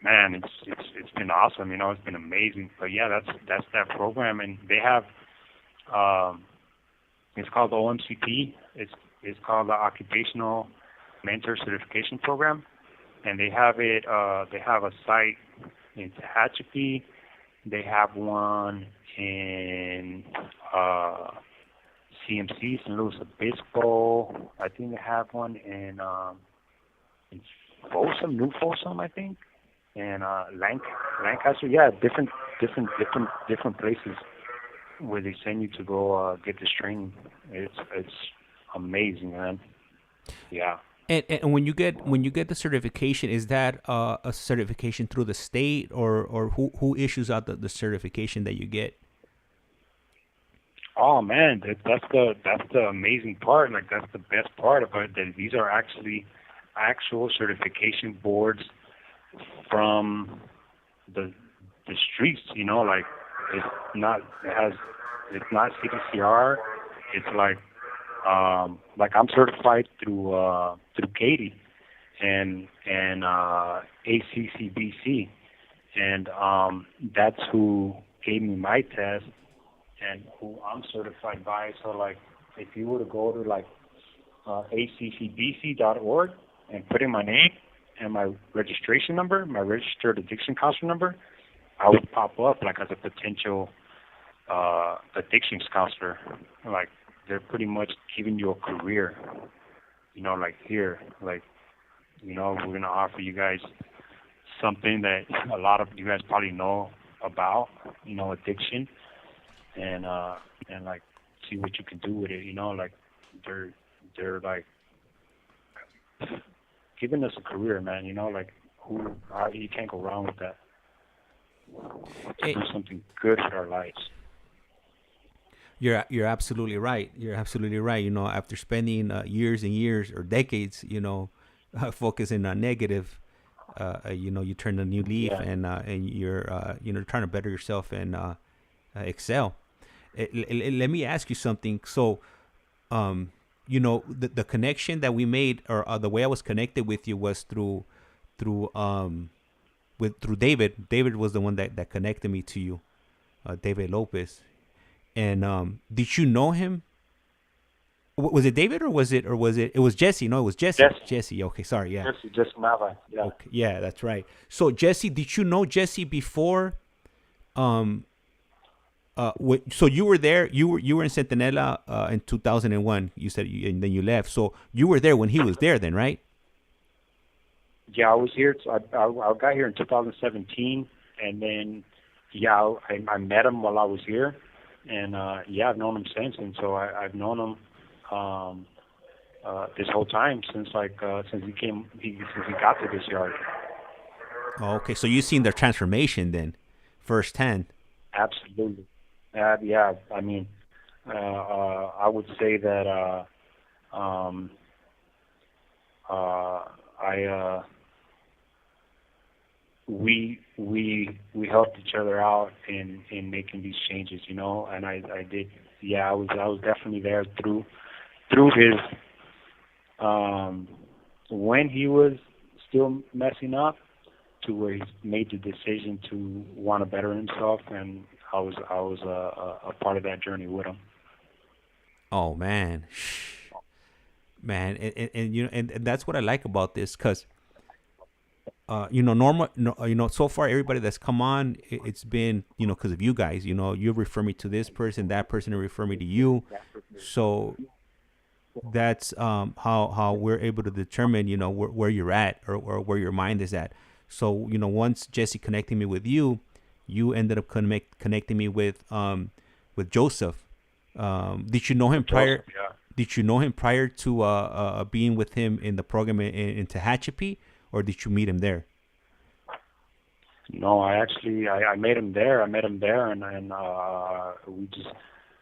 man, it's been awesome. It's been amazing. But yeah, that's that program, and they have it's called the OMCP. It's called the Occupational Mentor Certification Program, and they have it. They have a site in Tehachapi. They have one in CMC, San Luis Obispo. I think they have one in Folsom, New Folsom, I think, and Lancaster. Yeah, different places where they send you to go get this training. It's amazing, man. Yeah. And when you get the certification, is that a certification through the state, or who issues out the certification that you get? Oh man, that's the amazing part. Like that's the best part about it. That these are actual certification boards from the streets. Like it's not CDCR. It's like I'm certified through Katie and ACCBC, and that's who gave me my test and who I'm certified by. So like if you were to go to like ACCBC.org and put in my name and my registration number, my registered addiction counselor number, I would pop up like as a potential addictions counselor. Like they're pretty much giving you a career, like here, like, we're going to offer you guys something that a lot of you guys probably know about, addiction, and like see what you can do with it, like they're like giving us a career, man, like you can't go wrong with that. To do something good for our lives. You're absolutely right. You're absolutely right. After spending years and years or decades, focusing on negative, you turn a new leaf, yeah. and you're trying to better yourself and excel. Let me ask you something. So, the connection that we made, or the way I was connected with you, was through David. David was the one that connected me to you, David Lopez. And did you know him? Was it David or was it? It was Jesse. No, it was Jesse. Jesse. Okay, sorry. Yeah. Jesse Nava. Yeah. Okay, yeah, that's right. So Jesse, did you know Jesse before So you were there. You were in Centinela in 2001. You said, and then you left. So you were there when he was there, then, right? Yeah, I was here. I got here in 2017, and then I met him while I was here, and I've known him since. And so I've known him this whole time since he got to this yard. Oh, okay. So you've seen their transformation then, firsthand. Absolutely. Yeah. I mean, I would say that we helped each other out in making these changes, you know. And I did. Yeah, I was definitely there through his when he was still messing up, to where he made the decision to want to better himself, and I was a part of that journey with him. Oh man, and you know, and that's what I like about this, because so far everybody that's come on, it's been, you know, because of you guys. You know, you refer me to this person, that person will refer me to you, so that's how we're able to determine, you know, where you're at, or where your mind is at. So, you know, once Jesse connected me with you, you ended up connecting me with Joseph. Did you know him prior? Joseph, yeah. Did you know him prior to being with him in the program in Tehachapi, or did you meet him there? No, I met him there. and we just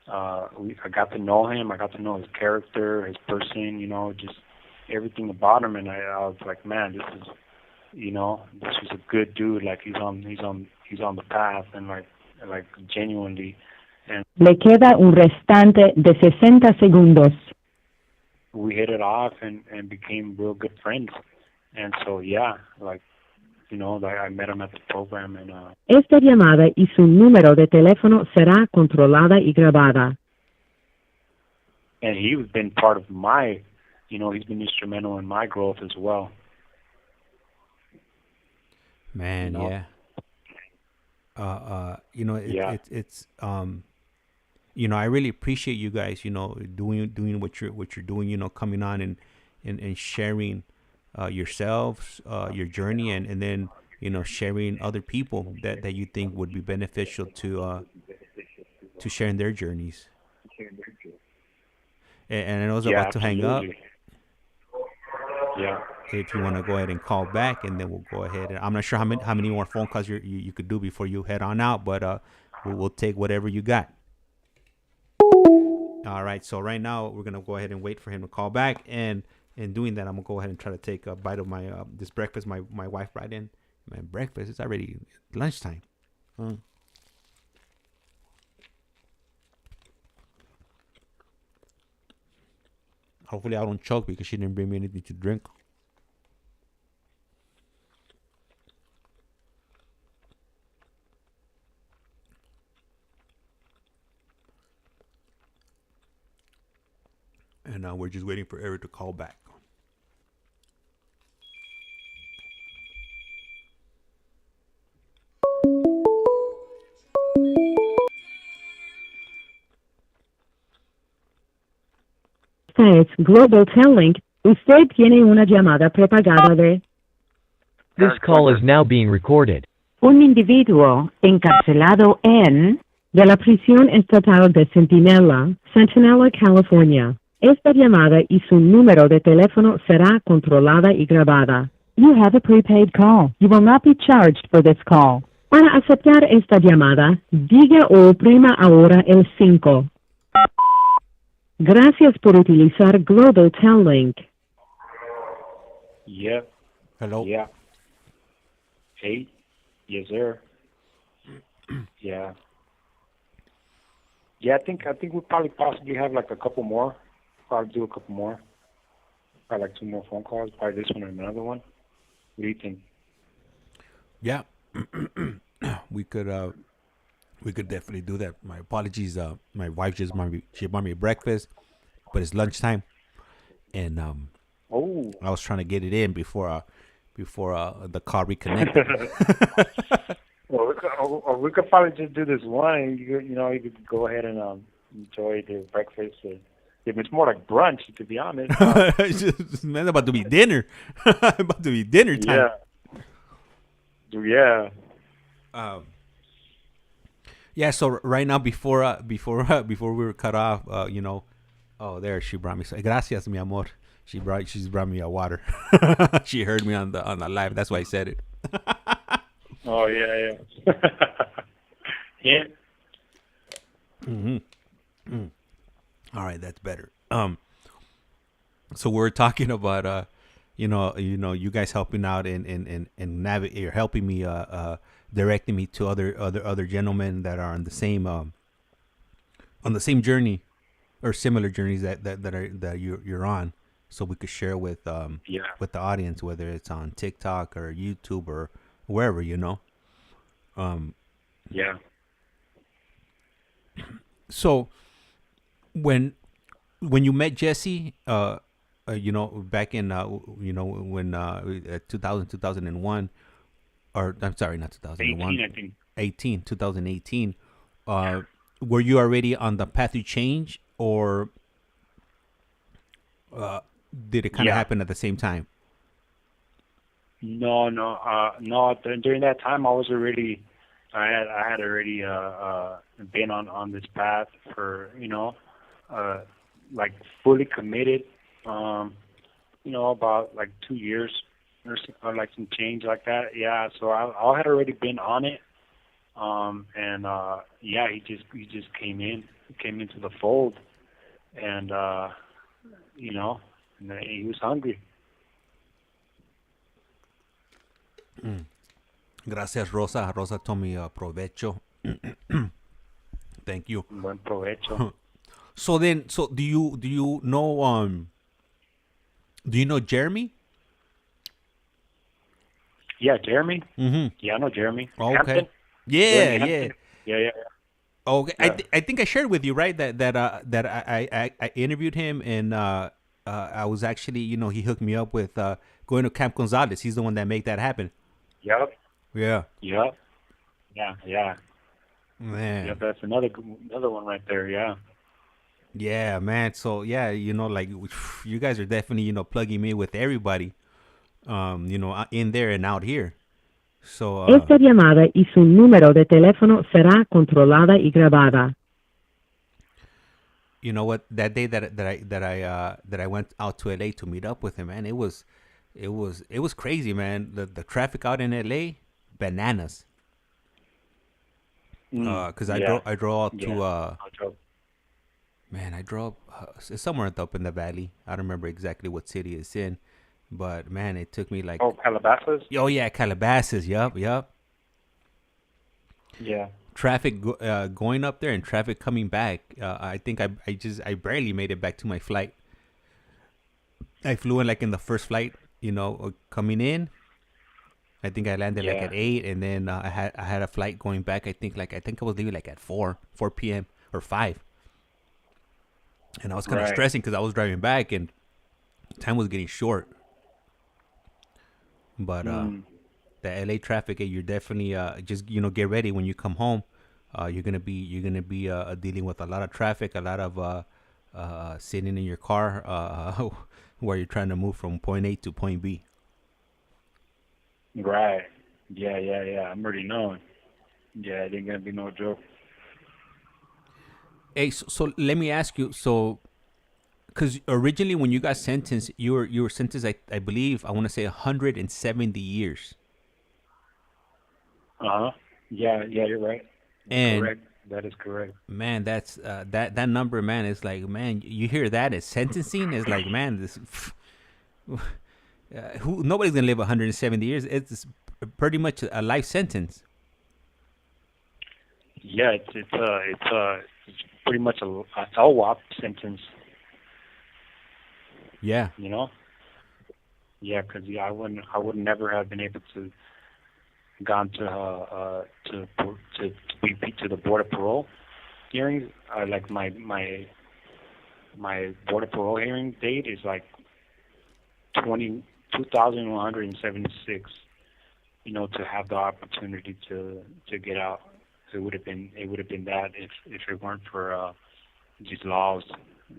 I got to know him. I got to know his character, his person, you know, just everything about him. And I was like, man, this was a good dude. Like he's on the path, and like genuinely. And Le queda un restante de 60 segundos. We hit it off and became real good friends. And so I met him at the program, and Esta llamada y su número de teléfono será controlada y grabada. And he's been part of my, he's been instrumental in my growth as well. Man, yeah. It's I really appreciate you guys, doing what you're doing, coming on and sharing yourselves, your journey, and then sharing other people that you think would be beneficial to sharing their journeys. And I was about to hang up. Yeah. If you want to go ahead and call back, and then we'll go ahead. I'm not sure how many more phone calls you could do before you head on out, but we'll take whatever you got. All right. So right now we're gonna go ahead and wait for him to call back, and in doing that, I'm gonna go ahead and try to take a bite of my this breakfast my wife brought in. My breakfast, it's already lunchtime. Hopefully I don't choke because she didn't bring me anything to drink. And now we're just waiting for Eric to call back. Esta es Global Telling. Usted tiene una llamada prepagada de This call is now being recorded. un individuo encarcelado de la prisión estatal de Centinela, California. Esta llamada y su número de teléfono será controlada y grabada. You have a prepaid call. You will not be charged for this call. Para aceptar esta llamada, diga o oprima ahora el 5. Gracias por utilizar Global Telling. Yeah. Hello. Yeah. Hey. Yes, sir. Yeah. Yeah, I think we'll probably possibly have like a couple more. Probably do a couple more. Probably like 2 more phone calls. Probably this one and another one. What do you think? Yeah. we could definitely do that. My apologies. My wife just brought me breakfast, but it's lunchtime, and I was trying to get it in before the call reconnected. Well, or we could probably just do this one, and you could go ahead and enjoy the breakfast. It's more like brunch, to be honest. Man, about to be dinner. About to be dinner time. Yeah. Yeah. So right now, before we were cut off, oh, there she brought me. Gracias, mi amor. She's brought me a water. She heard me on the live. That's why I said it. Oh yeah. Yeah. All right, that's better. So we're talking about you guys helping out and navigate, or helping me directing me to other gentlemen that are on the same journey or similar journeys that you're on, so we could share with the audience, whether it's on TikTok or YouTube or wherever, Yeah. So when you met Jesse, back in when 2001, or I'm sorry, not 2001, 2018, were you already on the path to change, or did it kind of happen at the same time? No. During that time, I had already been on this path for like fully committed. About like 2 years or like some change like that. Yeah. So I had already been on it. He just came into the fold, and and he was hungry. Gracias, Rosa. Rosa told me provecho. Thank you. Buen provecho. So do you know Jeremy? Yeah, Jeremy. Mm-hmm. Yeah, I know Jeremy. Oh, okay. Hampton? Yeah. Yeah. Okay. Yeah. I think I shared with you, right, that I interviewed him, and I was actually, he hooked me up with going to Camp Gonzalez. He's the one that made that happen. Yep. Yeah. Yep. Yeah. Man. Yep, that's another one right there. Yeah. Yeah, man. So yeah, like you guys are definitely, plugging me with everybody, in there and out here. So. Esta llamada y su número de teléfono será controlada y grabada. You know what? That day that I went out to LA to meet up with him, man, it was crazy, man. The traffic out in LA, bananas. Because I drove out to man, I drove somewhere up in the valley. I don't remember exactly what city it's in, but man, it took me like Calabasas. Oh yeah, Calabasas. Yup. Yeah. Traffic going up there and traffic coming back. I think I barely made it back to my flight. I flew in like in the first flight, coming in. I think I landed like at 8, and then I had a flight going back. I think I was leaving like at 4 p.m. or 5, and I was kind of stressing because I was driving back and time was getting short. But the LA traffic, you're definitely just get ready when you come home. You're gonna be dealing with a lot of traffic, a lot of sitting in your car where you're trying to move from point A to point B. Right. Yeah. I'm already knowing. Yeah, it ain't gonna be no joke. Hey, so let me ask you. So, because originally when you got sentenced, you were sentenced, I believe, I want to say 170 years. Yeah, you're right. And correct. That is correct. Man, that's that number, man. Is like, man, you hear that as sentencing? It's like, man, this. Nobody's gonna live 170 years. It's pretty much a life sentence. Yeah, it's pretty much a LWOP sentence. Yeah. Yeah, because I would never have been able to gone to the border parole hearings. Like my border parole hearing date is like 2176. to have the opportunity to get out. It would have been that if it weren't for these laws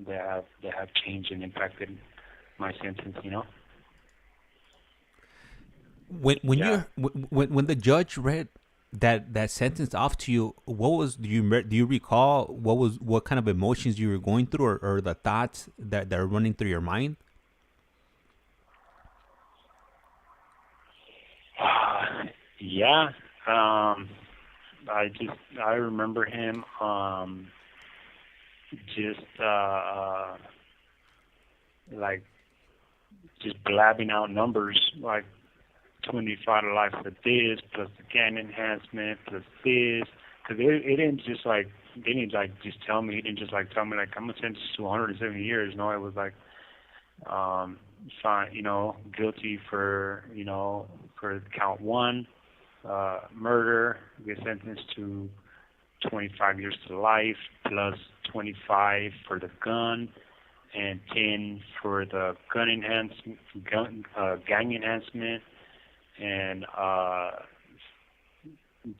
that have changed and impacted my sentence. When the judge read that sentence off to you, do you recall what kind of emotions you were going through, or the thoughts that are running through your mind? Yeah. I remember him just like just blabbing out numbers like 25 to life for this, plus the gang enhancement, plus this. Because it didn't just like, they didn't like just tell me, he didn't just like tell me like, I'm going to sentence to 170 years. No, it was like, fine, guilty for, for count 1, murder, get sentenced to 25 years to life, plus 25 for the gun, and 10 for the gang enhancement, and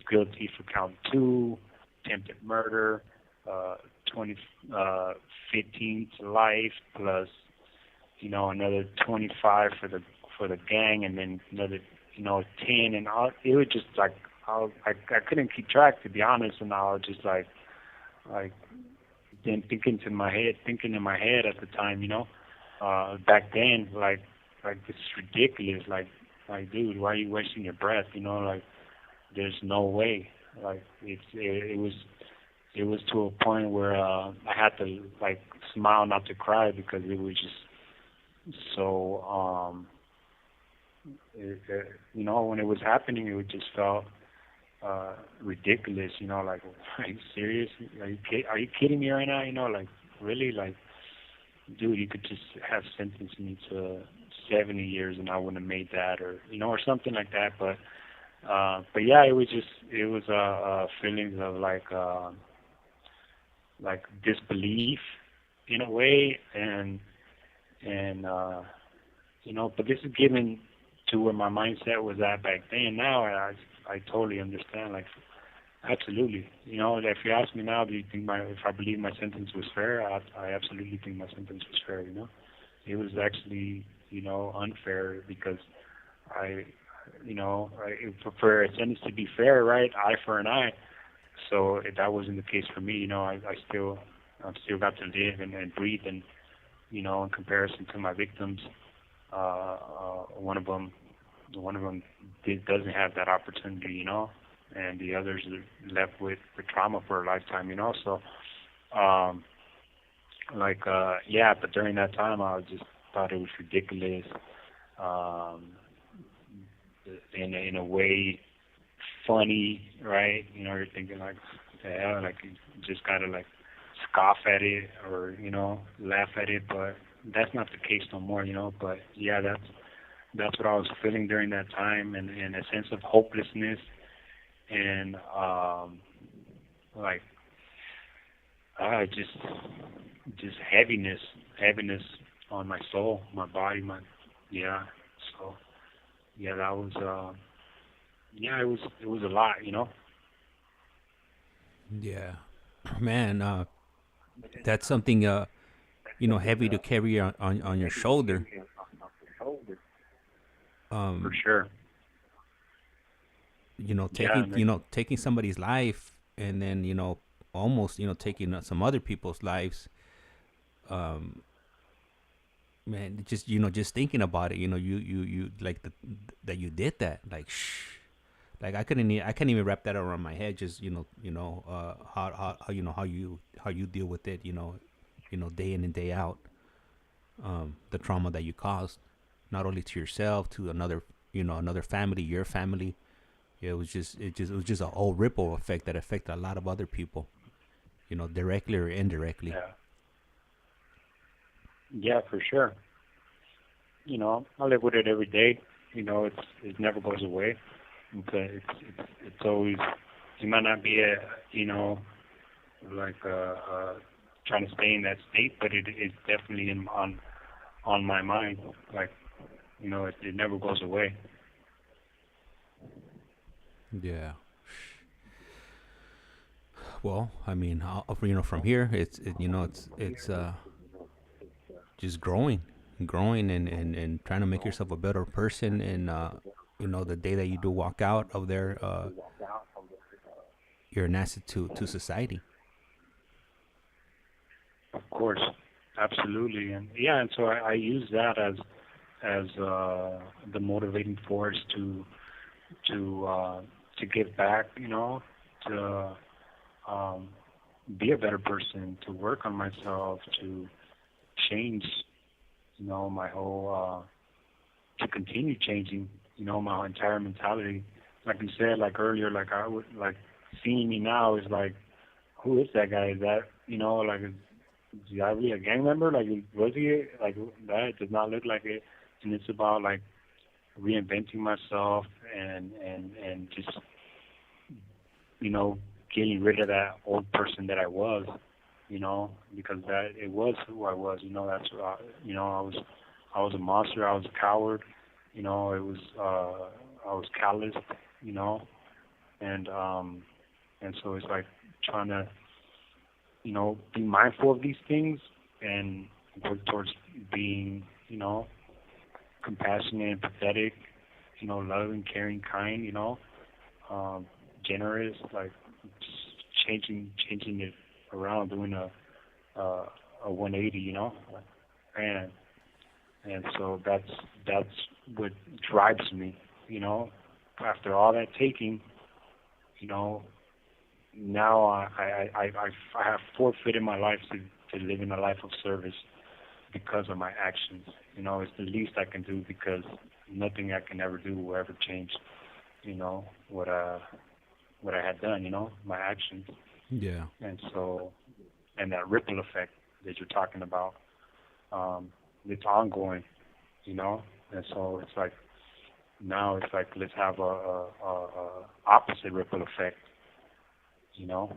guilty for count 2, attempted murder, 15 to life, plus another 25 for the gang, and then another 10, and all. It was just like I couldn't keep track, to be honest, and I was just like then thinking in my head at the time, back then, like this is ridiculous, like dude, why are you wasting your breath? Like there's no way. Like it was to a point where I had to like smile not to cry, because it was just so when it was happening, it just felt ridiculous. Like, are you serious? Are you kidding me right now? Like, really? Like, dude, you could just have sentenced me to 70 years and I wouldn't have made that, or or something like that. But yeah, it was feelings of like disbelief in a way, and but this is given to where my mindset was at back then. Now I totally understand. Like, absolutely. If you ask me now, do you think if I believe my sentence was fair? I absolutely think my sentence was fair. It was actually unfair, because I prefer a sentence to be fair, right? Eye for an eye. So if that wasn't the case for me, I still got to live and breathe, and in comparison to my victims, one of them doesn't have that opportunity, and the others are left with trauma for a lifetime, So, but during that time, I just thought it was ridiculous. In a way, funny, right? You're thinking like, yeah, like you just gotta like scoff at it, or laugh at it, but that's not the case no more, But yeah, that's what I was feeling during that time, and a sense of hopelessness, and just heaviness on my soul, my body, So yeah, that was it was a lot, Yeah, man, that's something heavy to carry on your shoulder. For sure. Taking somebody's life, and then almost taking some other people's lives. Man, just thinking about it, you like that you did that, like like I can't even wrap that around my head. Just how you deal with it, day in and day out. The trauma that you caused, not only to yourself, to another family, your family. Yeah, it was just a whole ripple effect that affected a lot of other people, directly or indirectly. Yeah, for sure. I live with it every day. It never goes away. It's always, it might not be trying to stay in that state, but it's definitely on my mind. Like, it never goes away. Yeah. Well, I mean, you know, from here, you know, it's just growing and trying to make yourself a better person. And you know, the day that you do walk out of there, you're an asset to society. Of course, absolutely, and yeah, and so I use that as the motivating force to give back, you know, to be a better person, to work on myself, to change, you know, my whole to continue changing, you know, my entire mentality. Like you said, like earlier, like I would like seeing me now is like, who is that guy? Is that, you know, like, is that really a gang member? Like, was he like that? It does not look like it. And it's about like reinventing myself and just, you know, getting rid of that old person that I was, you know, because that it was who I was. You know, that's you know, I was a monster. I was a coward. You know, it was I was calloused. You know, and so it's like trying to, you know, be mindful of these things and work towards being, you know, compassionate, empathetic, you know, loving, caring, kind, you know, generous, like just changing it around, doing a 180, you know, and so that's what drives me, you know. After all that taking, you know, now I have forfeited my life to live in a life of service because of my actions. You know, it's the least I can do because nothing I can ever do will ever change, you know, what I had done, you know, my actions. Yeah. And so, and that ripple effect that you're talking about, it's ongoing, you know. And so it's like, now it's like, let's have a opposite ripple effect, you know.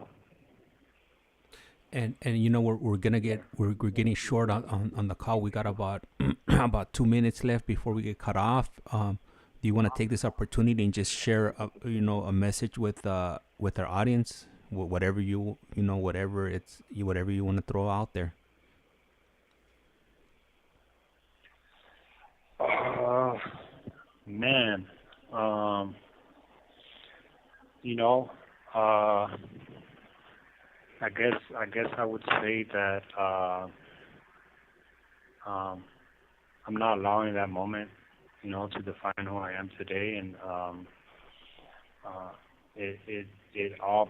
And you know, we're getting short on the call. We got about about 2 minutes left before we get cut off. Do you want to take this opportunity and just share you know, a message with our audience, whatever you know, whatever you want to throw out there? Man, you know, I guess I would say that I'm not allowing that moment, you know, to define who I am today, and it all